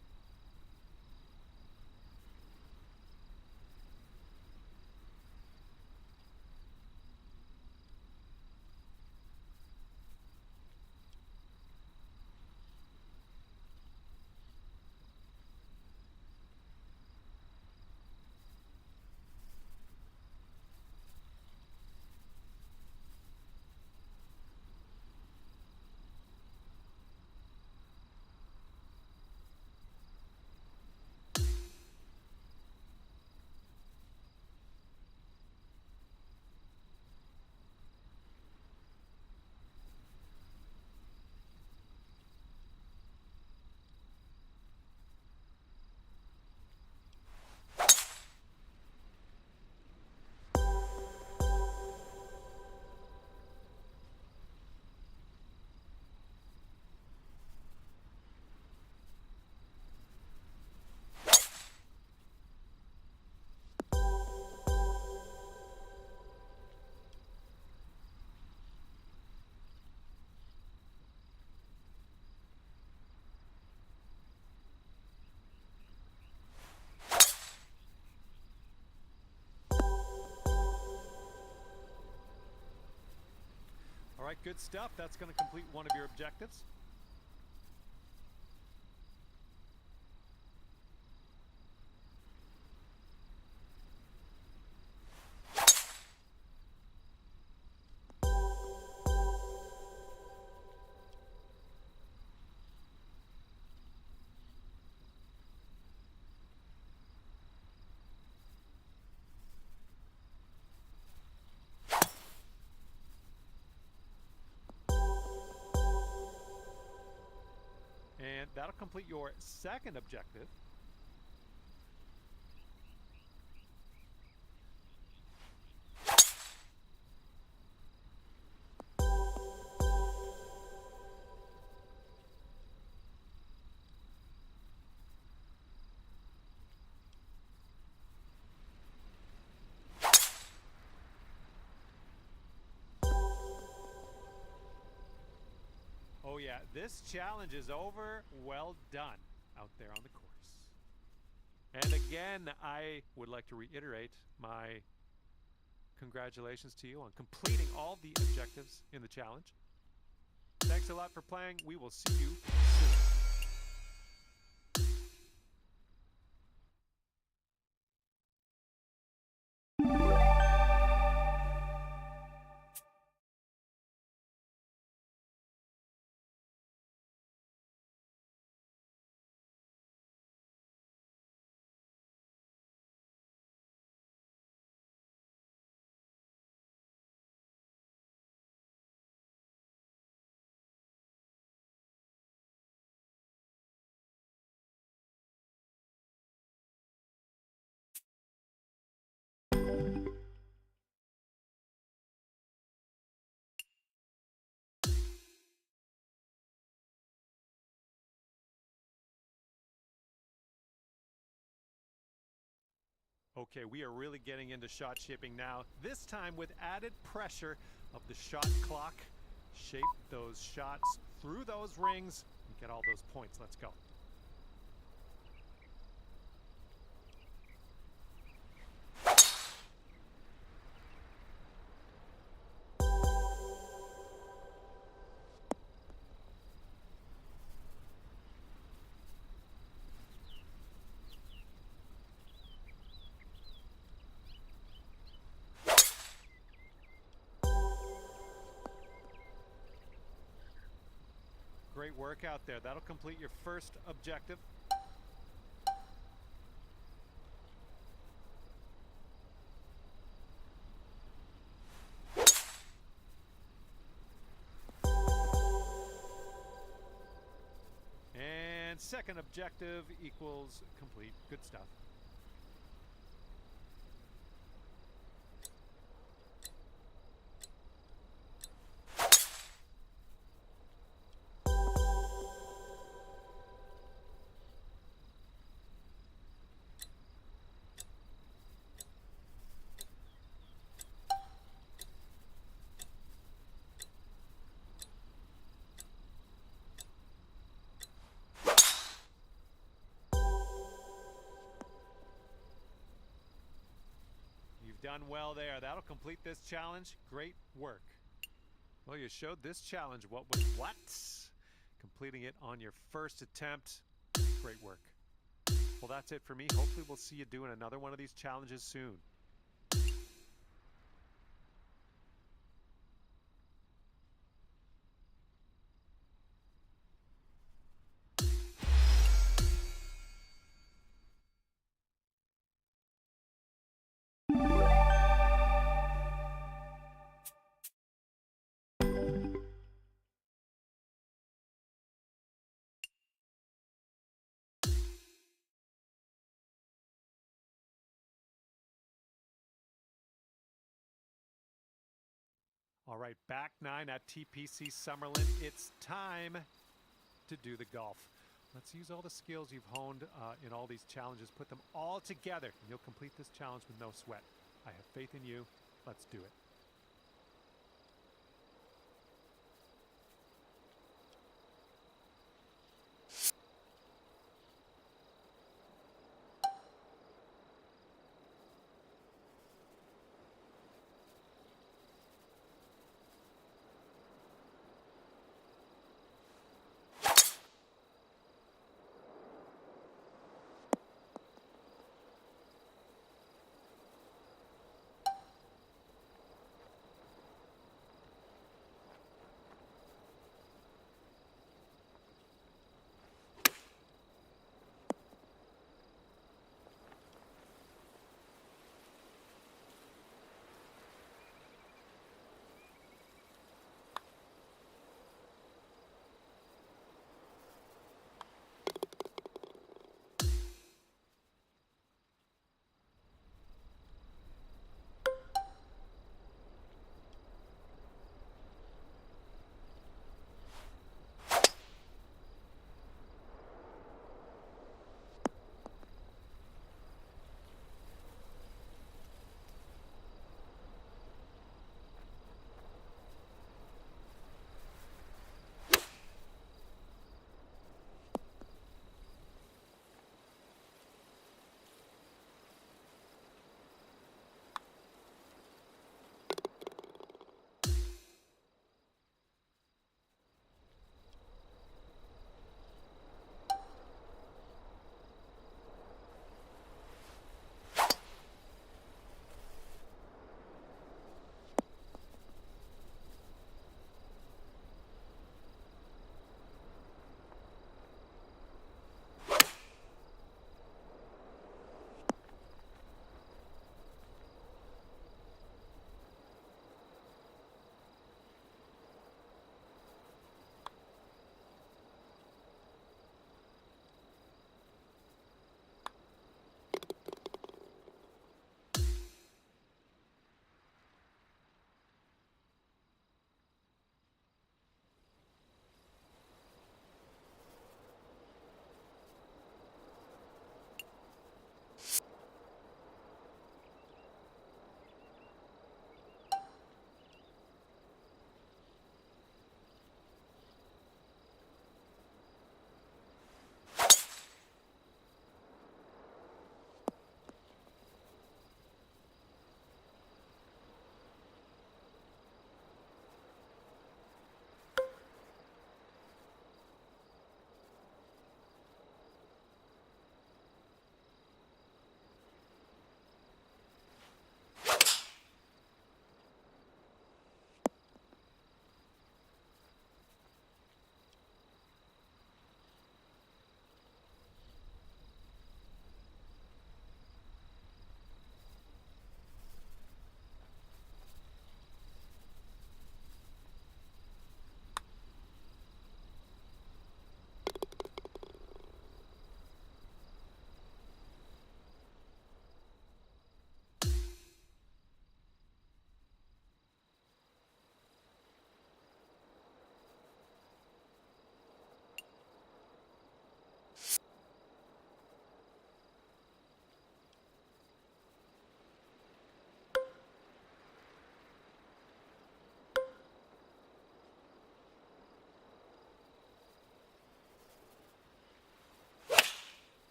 Speaker 1: All right, good stuff. That's going to complete one of your objectives. And that'll complete your second objective. Oh yeah, this challenge is over. Well done out there on the course. And again, I would like to reiterate my congratulations to you on completing all the objectives in the challenge. Thanks a lot for playing. We will see you soon. Okay, we are really getting into shot shaping now, this time with added pressure of the shot clock. Shape those shots through those rings and get all those points. Let's go. Great work out there. That'll complete your first objective. And second objective equals complete. Good stuff. Done well there. That'll complete this challenge. Great work. Well, you showed this challenge what was what. Completing it on your first attempt. Great work. Well, that's it for me. Hopefully we'll see you doing another one of these challenges soon. All right, back 9 at TPC Summerlin. It's time to do the golf. Let's use all the skills you've honed in all these challenges, put them all together, and you'll complete this challenge with no sweat. I have faith in you. Let's do it.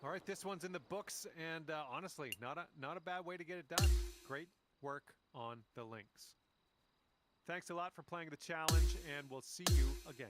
Speaker 1: All right, this one's in the books, and honestly, not a bad way to get it done. Great work on the links. Thanks a lot for playing the challenge, and we'll see you again.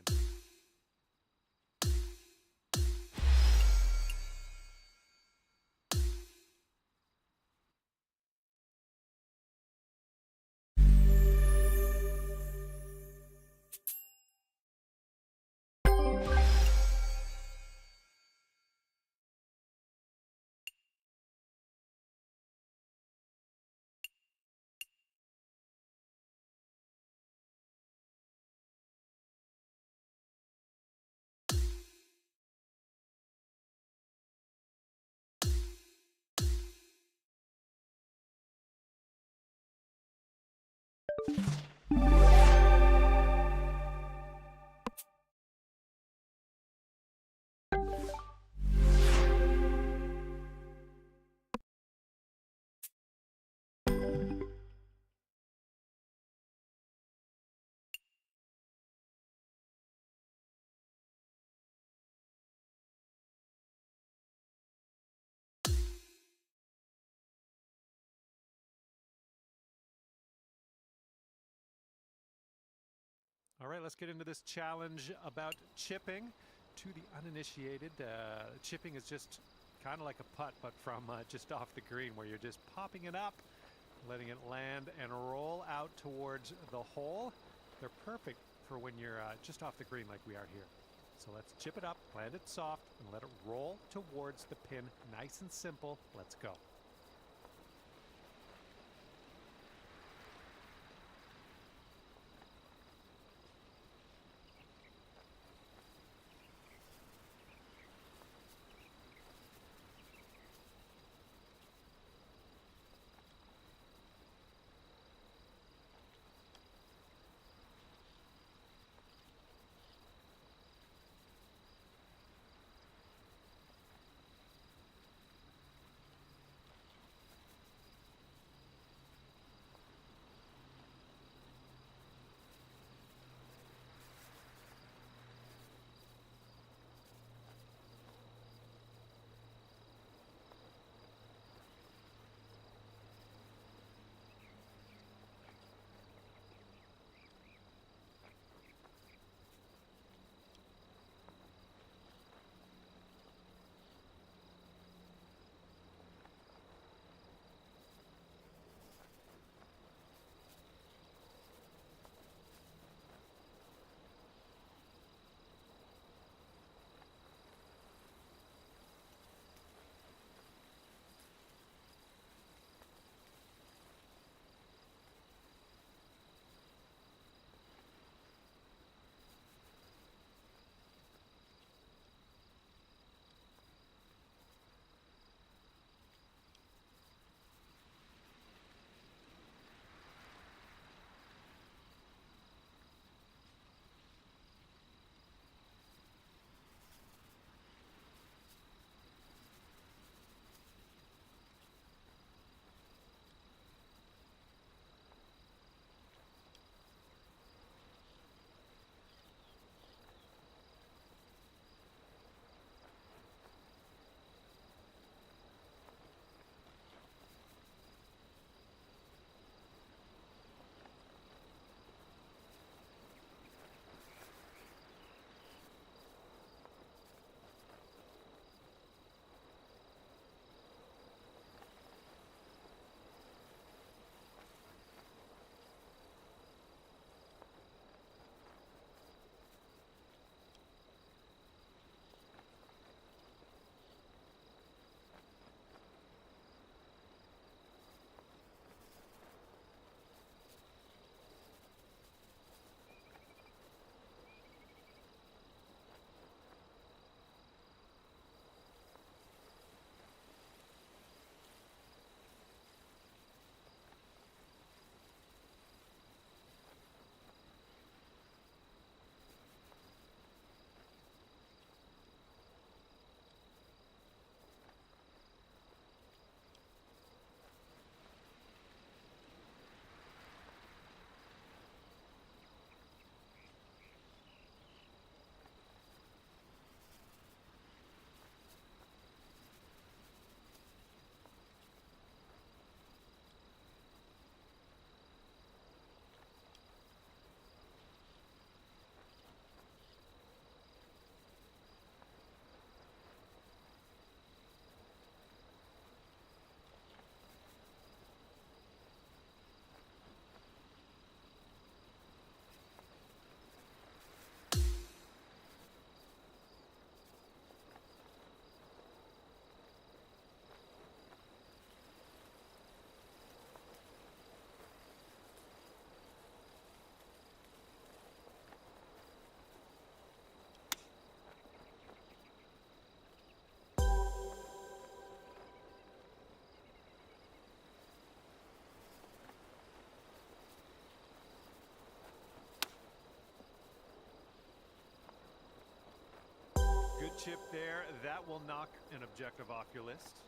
Speaker 1: All right, let's get into this challenge about chipping. To the uninitiated, chipping is just kind of like a putt, but from just off the green, where you're just popping it up, letting it land and roll out towards the hole. They're perfect for when you're just off the green like we are here. So let's chip it up, land it soft, and let it roll towards the pin. Nice and simple. Let's go. chip there. That will knock an objective off your list.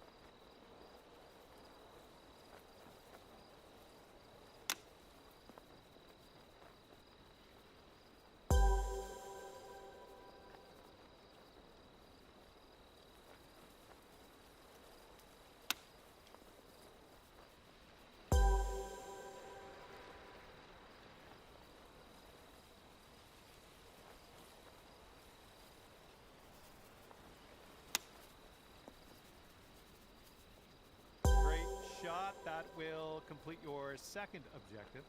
Speaker 1: Shot. That will complete your second objective.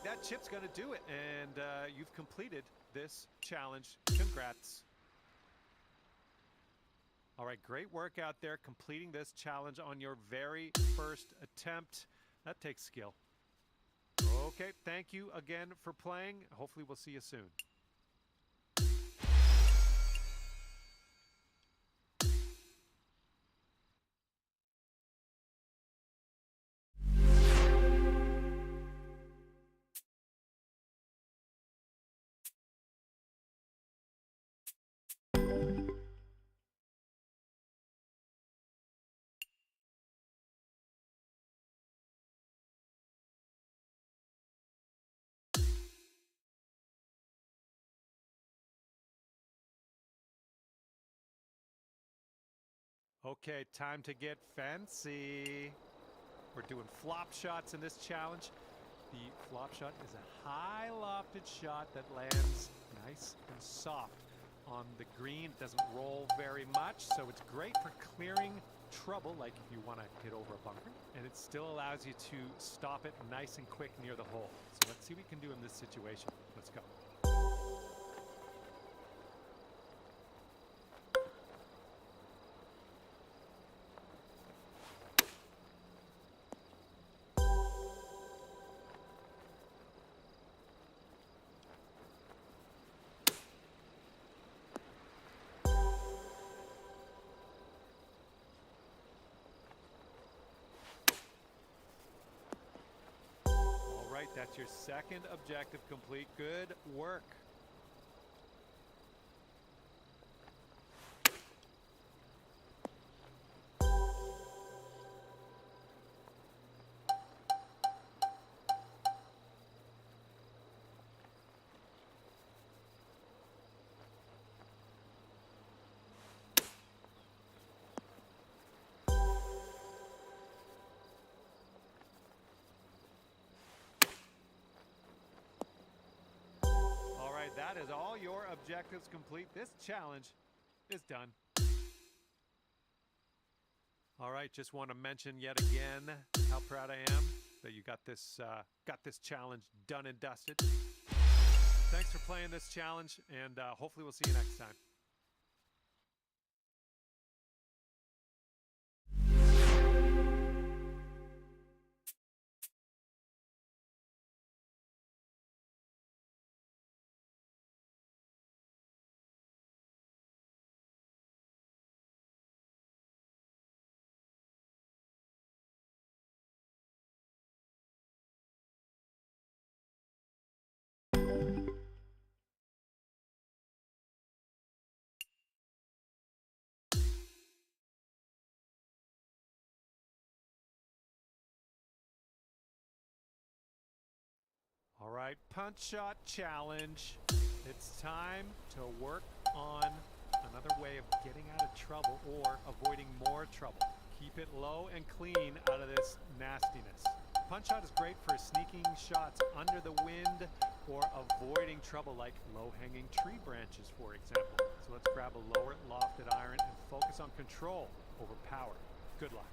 Speaker 1: That chip's going to do it, and you've completed this challenge. Congrats. All right, great work out there completing this challenge on your very first attempt. That takes skill. Okay, thank you again for playing. Hopefully we'll see you soon. Okay, time to get fancy. We're doing flop shots in this challenge. The flop shot is a high lofted shot that lands nice and soft on the green. It doesn't roll very much, so it's great for clearing trouble, like if you want to hit over a bunker, and it still allows you to stop it nice and quick near the hole. So let's see what we can do in this situation. Let's go. That's your second objective complete. Good work. That is all your objectives complete. This challenge is done. All right, just want to mention yet again how proud I am that you got this challenge done and dusted. Thanks for playing this challenge, and hopefully we'll see you next time. All right, punch shot challenge. It's time to work on another way of getting out of trouble or avoiding more trouble. Keep it low and clean out of this nastiness. Punch shot is great for sneaking shots under the wind or avoiding trouble like low-hanging tree branches, for example. So let's grab a lower lofted iron and focus on control over power. Good luck.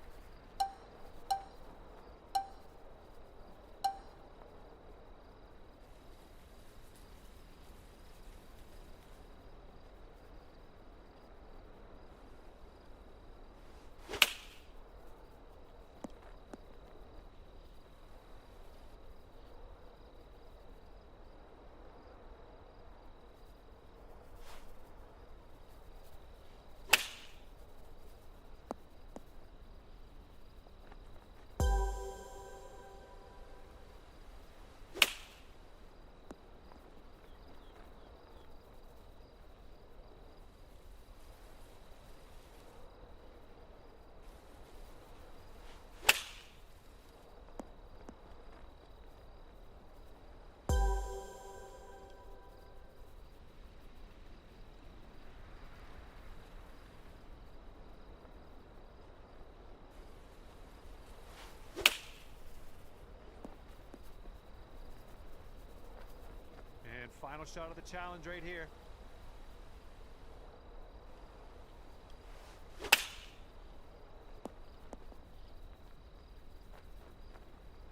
Speaker 1: Final shot of the challenge right here.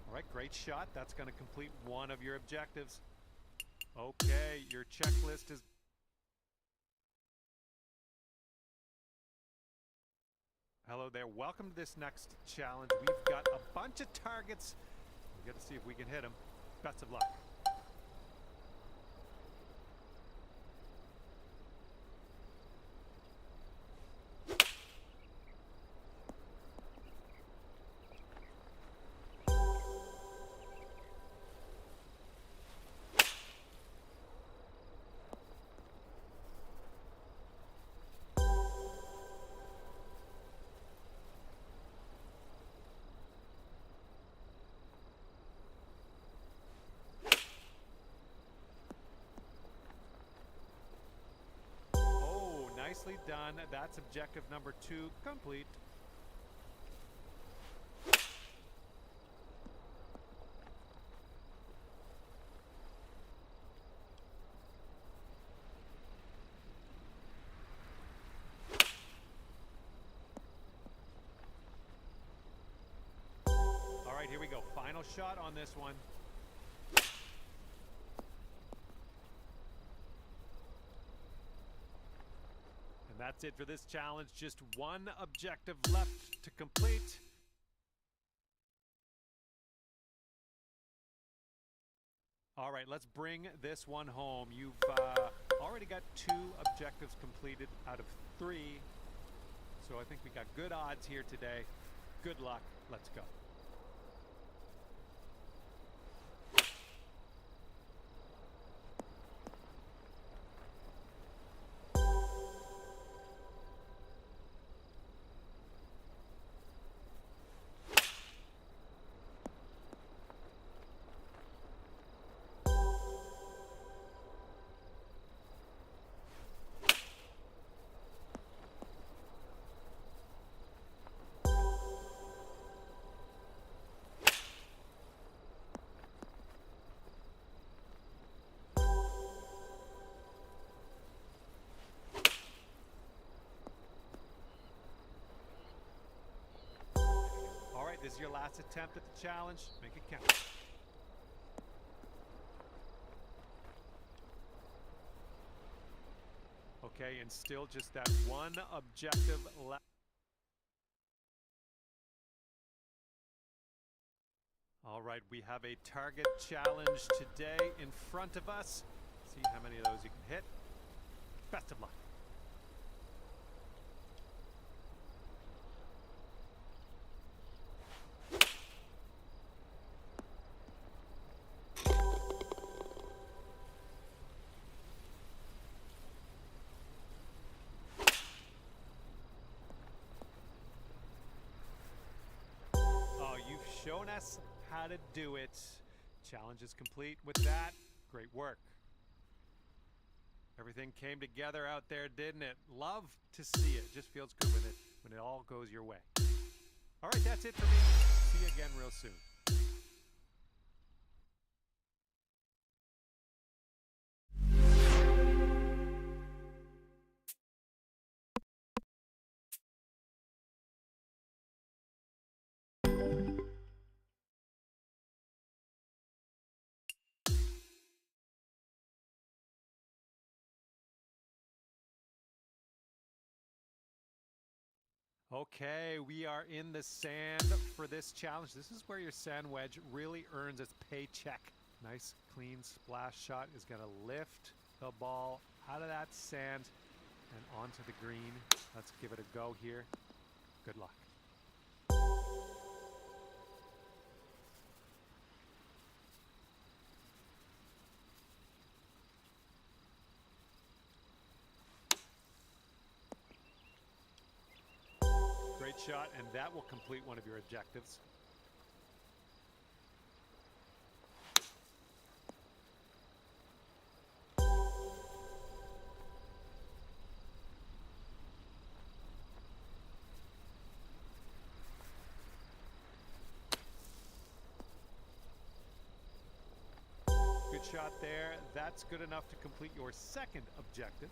Speaker 1: All right, great shot. That's going to complete one of your objectives. Okay, your checklist is... Hello there. Welcome to this next challenge. We've got a bunch of targets. We've got to see if we can hit them. Best of luck. Nicely done. That's objective number 2 complete. All right, here we go. Final shot on this one. That's it for this challenge. Just one objective left to complete. All right, let's bring this one home. You've already got 2 objectives completed out of 3. So I think we got good odds here today. Good luck. Let's go. This is your last attempt at the challenge. Make it count. Okay, and still just that one objective left. All right, we have a target challenge today in front of us. See how many of those you can hit. Best of luck. Shown us how to do it. challenge is complete with that. Great work. Everything came together out there, didn't it? Love to see it. Just feels good when it all goes your way. All right, that's it for me. See you again real soon. Okay, we are in the sand for this challenge. This is where your sand wedge really earns its paycheck. Nice, clean splash shot is going to lift the ball out of that sand and onto the green. Let's give it a go here. Good luck. Great shot, and that will complete one of your objectives. Good shot there. That's good enough to complete your second objective.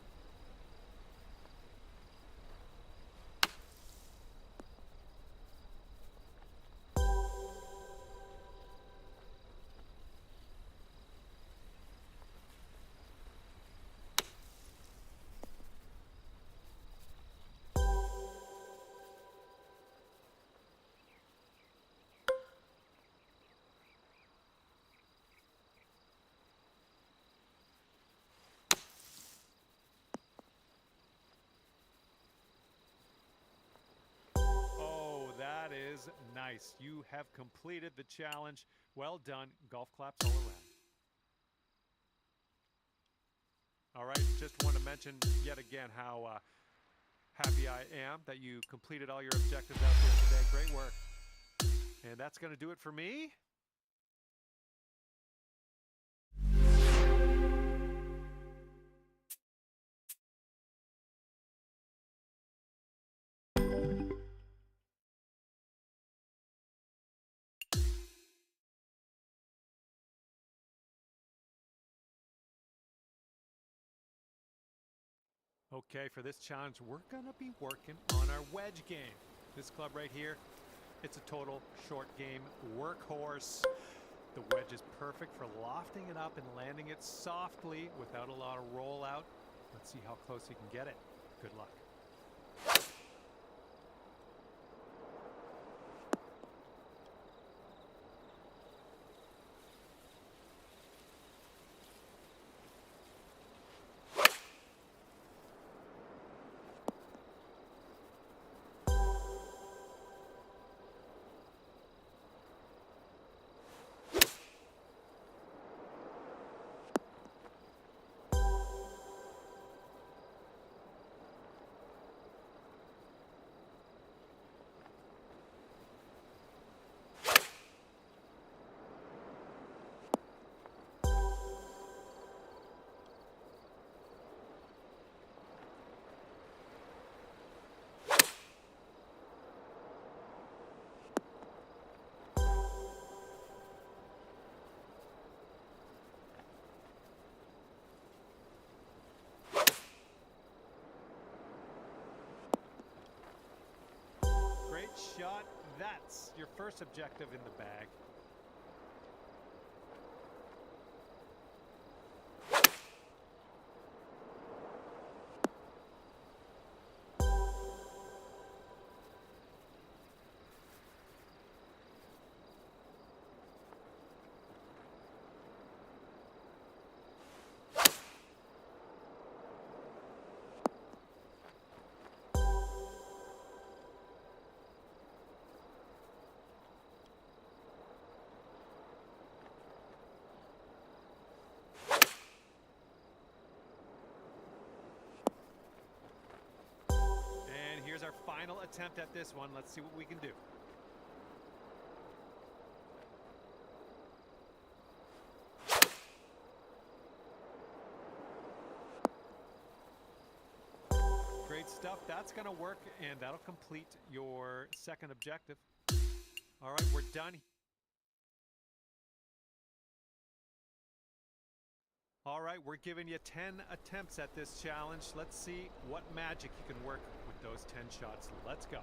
Speaker 1: Nice. You have completed the challenge. Well done. Golf claps all around. All right, just want to mention yet again how happy I am that you completed all your objectives out there today. Great work. And that's going to do it for me. Okay, for this challenge, we're going to be working on our wedge game. This club right here, it's a total short game workhorse. The wedge is perfect for lofting it up and landing it softly without a lot of rollout. Let's see how close you can get it. Good luck. Shot. That's your first objective in the bag. Here's our final attempt at this one. Let's see what we can do. stuff. That's going to work, and that'll complete your second objective. All right, we're done. All right, we're giving you 10 attempts at this challenge. Let's see what magic you can work with those 10 shots. Let's go.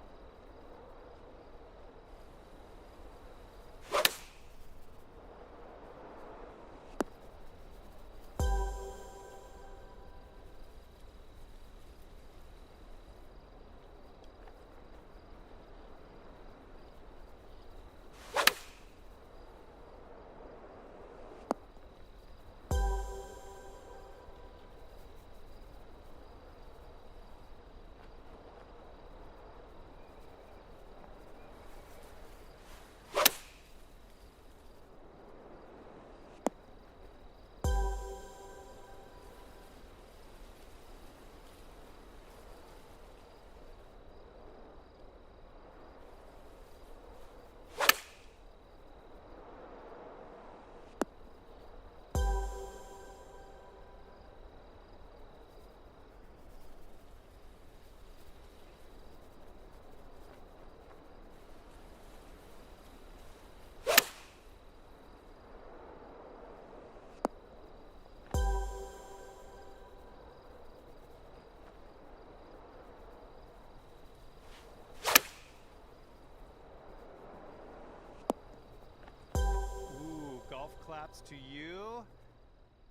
Speaker 1: Claps to you.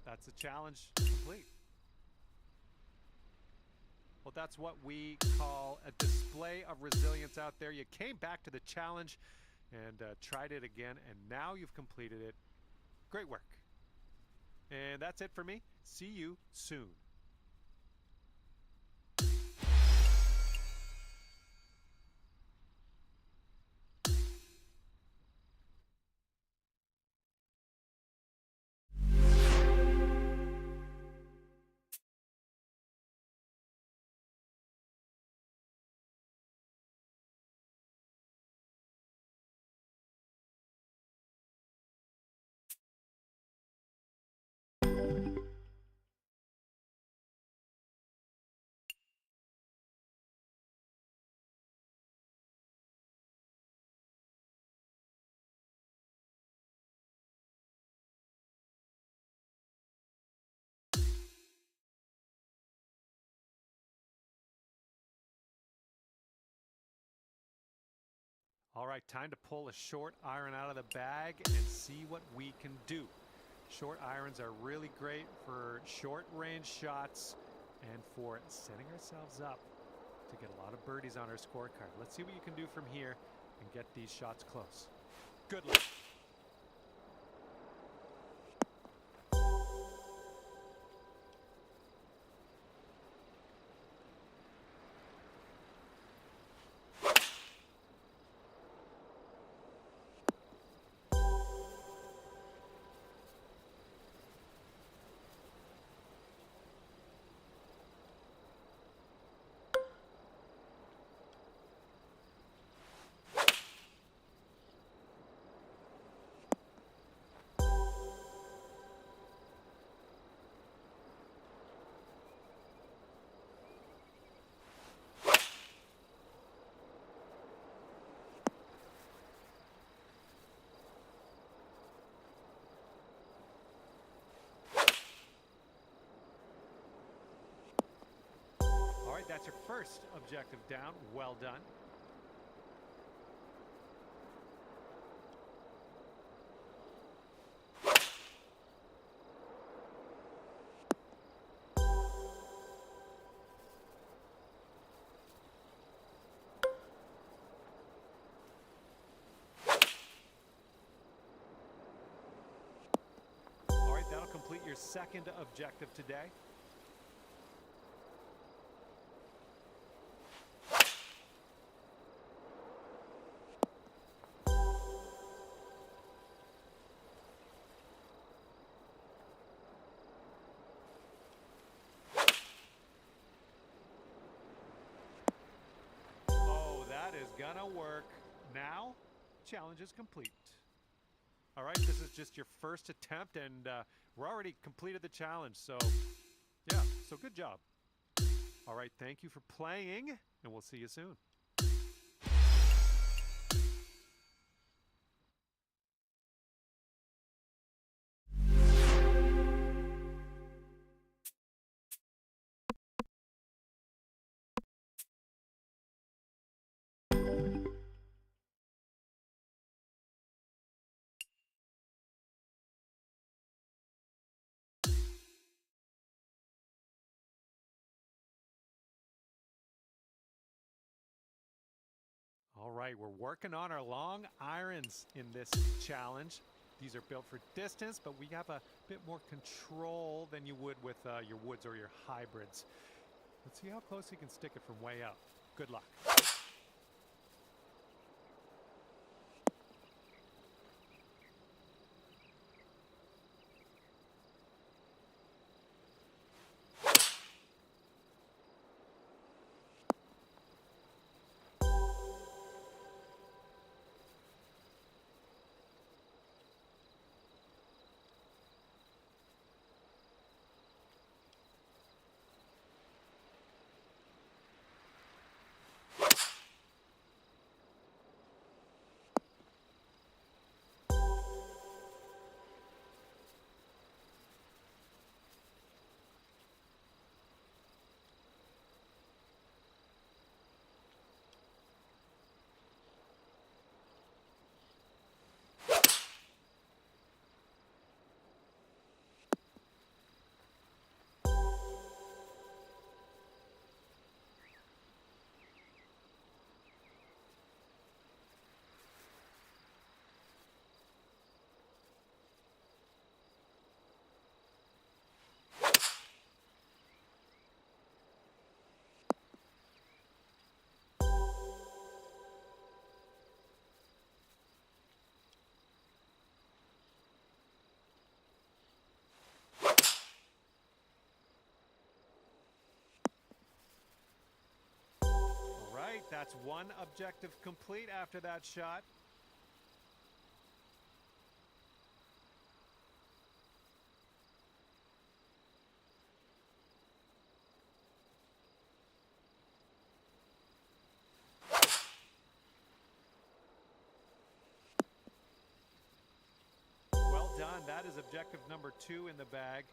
Speaker 1: That's a challenge complete. Well, that's what we call a display of resilience out there. You came back to the challenge and tried it again, and now you've completed it. Great work. And that's it for me. See you soon. All right, time to pull a short iron out of the bag and see what we can do. Short irons are really great for short range shots and for setting ourselves up to get a lot of birdies on our scorecard. Let's see what you can do from here and get these shots close. Good luck. All right, that's your first objective down. Well done. All right, that'll complete your second objective today. Is gonna work. Now, challenge is complete. All right, this is just your first attempt, and we're already completed the challenge. So, yeah, so good job. All right, thank you for playing, and we'll see you soon. All right, we're working on our long irons in this challenge. These are built for distance, but we have a bit more control than you would with your woods or your hybrids. Let's see how close you can stick it from way up. Good luck. That's one objective complete after that shot. Well done. That is objective number 2 in the bag.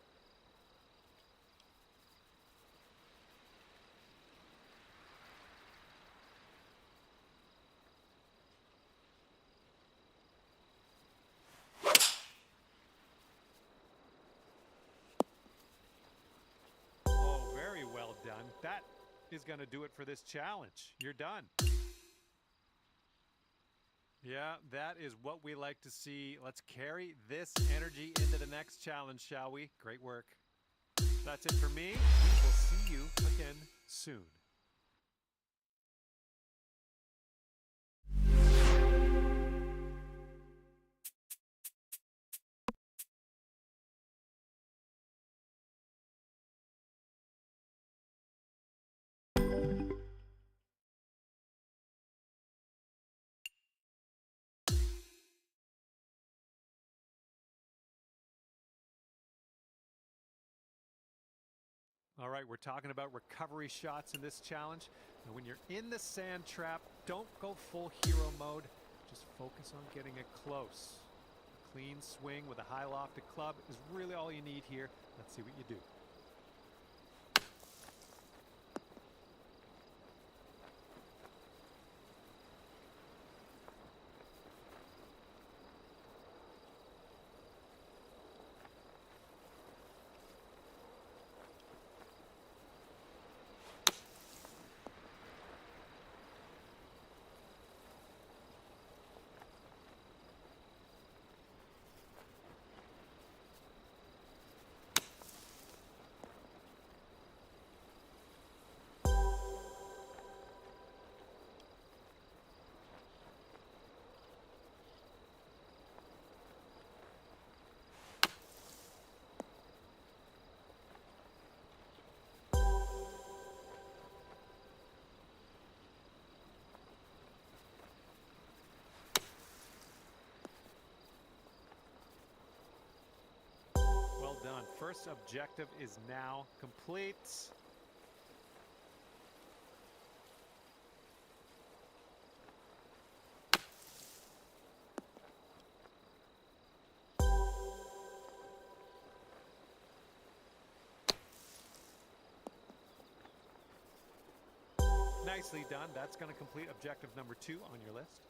Speaker 1: Done. That is going to do it for this challenge. You're done. Yeah, that is what we like to see. Let's carry this energy into the next challenge, shall we? Great work. That's it for me. We will see you again soon. All right, we're talking about recovery shots in this challenge. And when you're in the sand trap, don't go full hero mode. Just focus on getting it close. A clean swing with a high lofted club is really all you need here. Let's see what you do. Well done. First objective is now complete. Nicely done. That's going to complete objective number 2 on your list.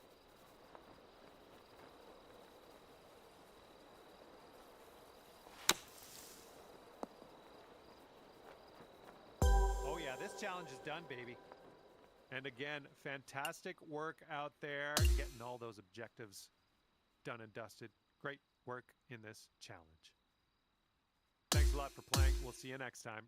Speaker 1: Oh yeah, this challenge is done, baby. And again, fantastic work out there, getting all those objectives done and dusted. Great work in this challenge. Thanks a lot for playing. We'll see you next time.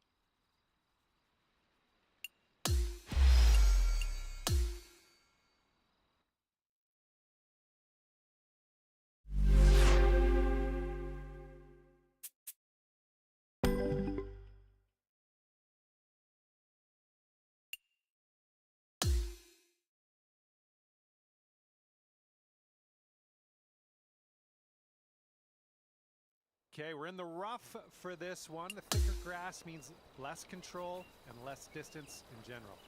Speaker 1: Okay, we're in the rough for this one. The thicker grass means less control and less distance in general.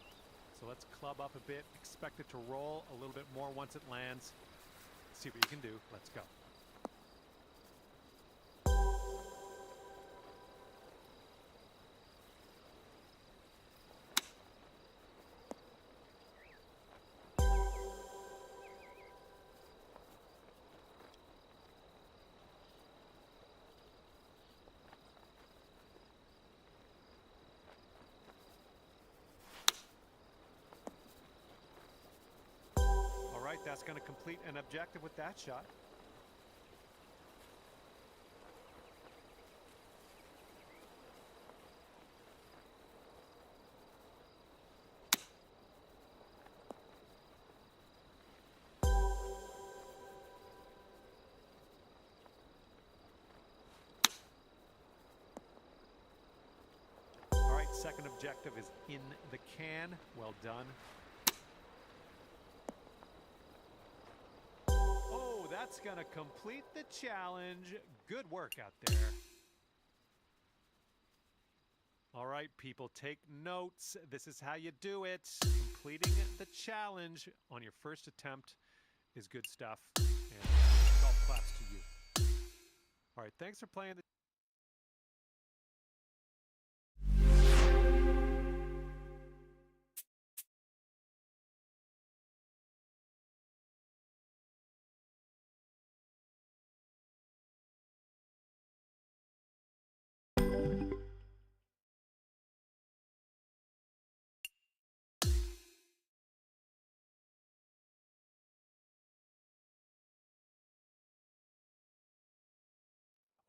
Speaker 1: So let's club up a bit. Expect it to roll a little bit more once it lands. See what you can do. Let's go. That's going to complete an objective with that shot. All right, second objective is in the can. Well done. That's going to complete the challenge. Good work out there. All right, people, take notes. This is how you do it. Completing the challenge on your first attempt is good stuff. And golf claps to you. All right, thanks for playing.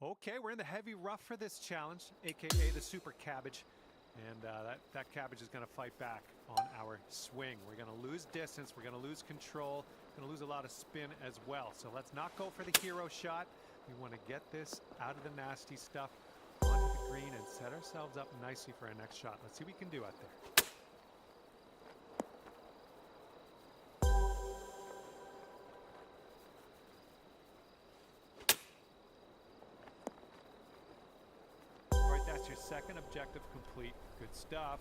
Speaker 1: Okay, we're in the heavy rough for this challenge, aka the super cabbage. And that cabbage is going to fight back on our swing. We're going to lose distance, we're going to lose control, going to lose a lot of spin as well. So let's not go for the hero shot. We want to get this out of the nasty stuff onto the green and set ourselves up nicely for our next shot. Let's see what we can do out there. That's your second objective complete. Good stuff.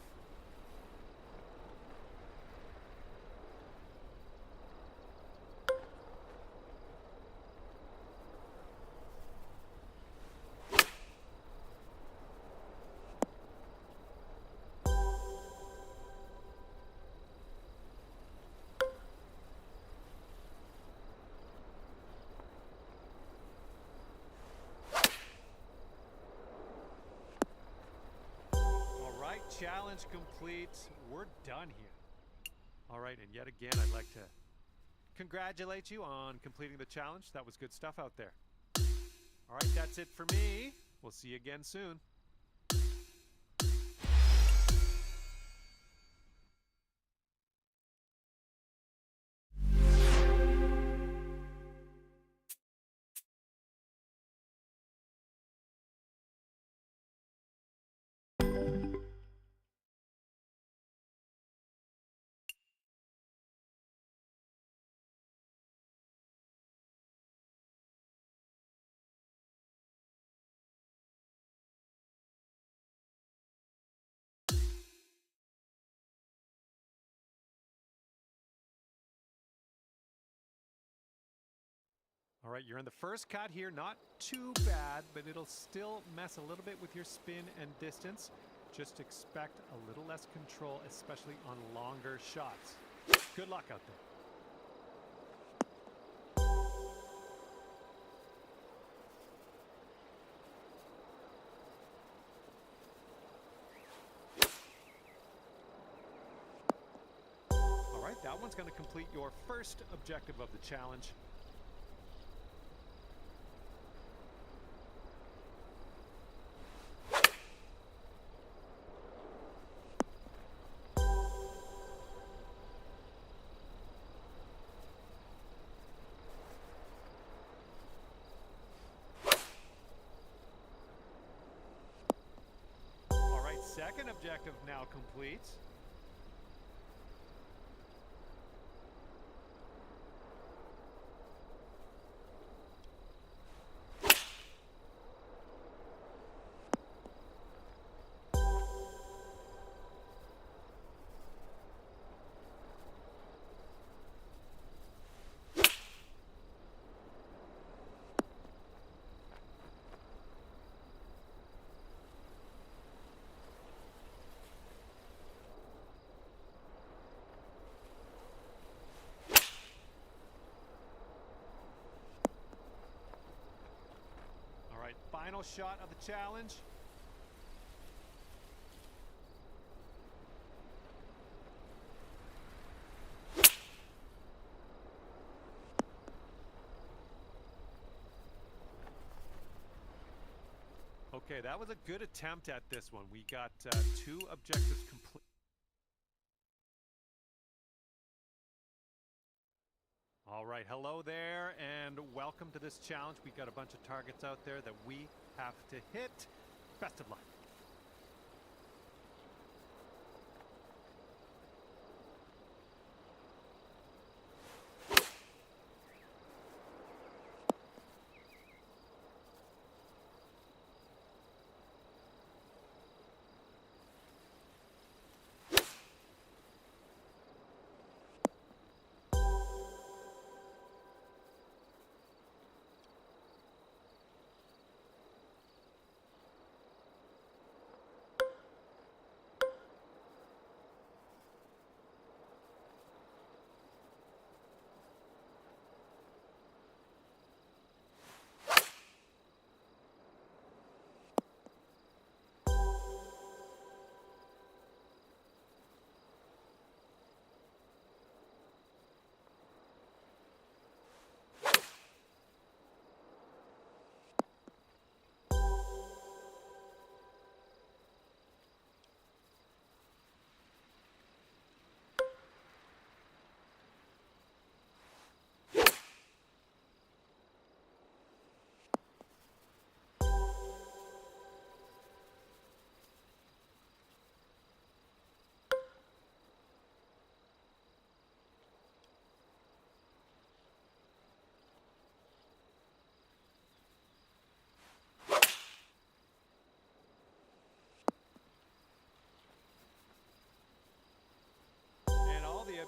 Speaker 1: Challenge complete. We're done here. All right, and yet again, I'd like to congratulate you on completing the challenge. That was good stuff out there. All right, that's it for me. We'll see you again soon. All right, you're in the first cut here. Not too bad, but it'll still mess a little bit with your spin and distance. Just expect a little less control, especially on longer shots. Good luck out there. All right, that one's going to complete your first objective of the challenge. Second objective now complete. Final shot of the challenge. Okay, that was a good attempt at this one. We got 2 objectives complete. All right, hello there, and welcome to this challenge. We've got a bunch of targets out there that we have to hit. Best of luck.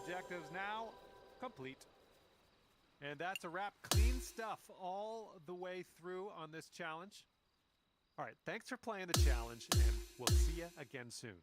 Speaker 1: Objectives now complete. And that's a wrap. Clean stuff all the way through on this challenge. All right, thanks for playing the challenge, and we'll see you again soon.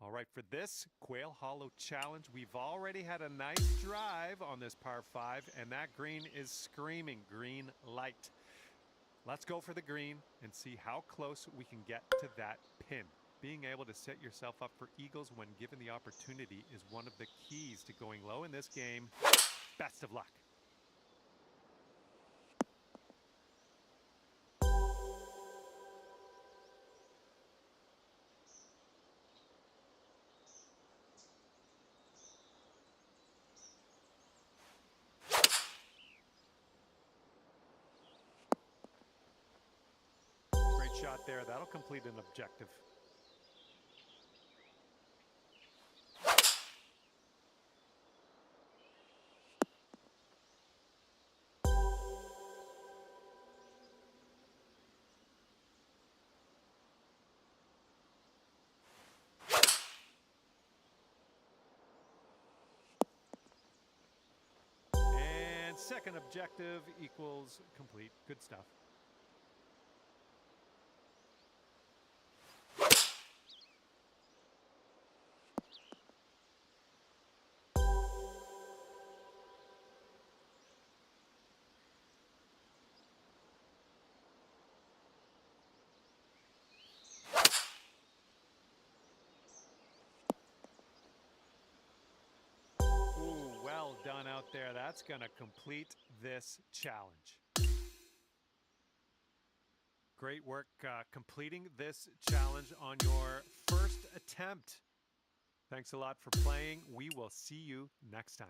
Speaker 1: All right, for this Quail Hollow Challenge, we've already had a nice drive on this par 5, and that green is screaming green light. Let's go for the green and see how close we can get to that pin. Being able to set yourself up for eagles when given the opportunity is one of the keys to going low in this game. Best of luck. Great shot there. That'll complete an objective. And second objective equals complete. Good stuff. Well done out there. That's going to complete this challenge. Great work completing this challenge on your first attempt. Thanks a lot for playing. We will see you next time.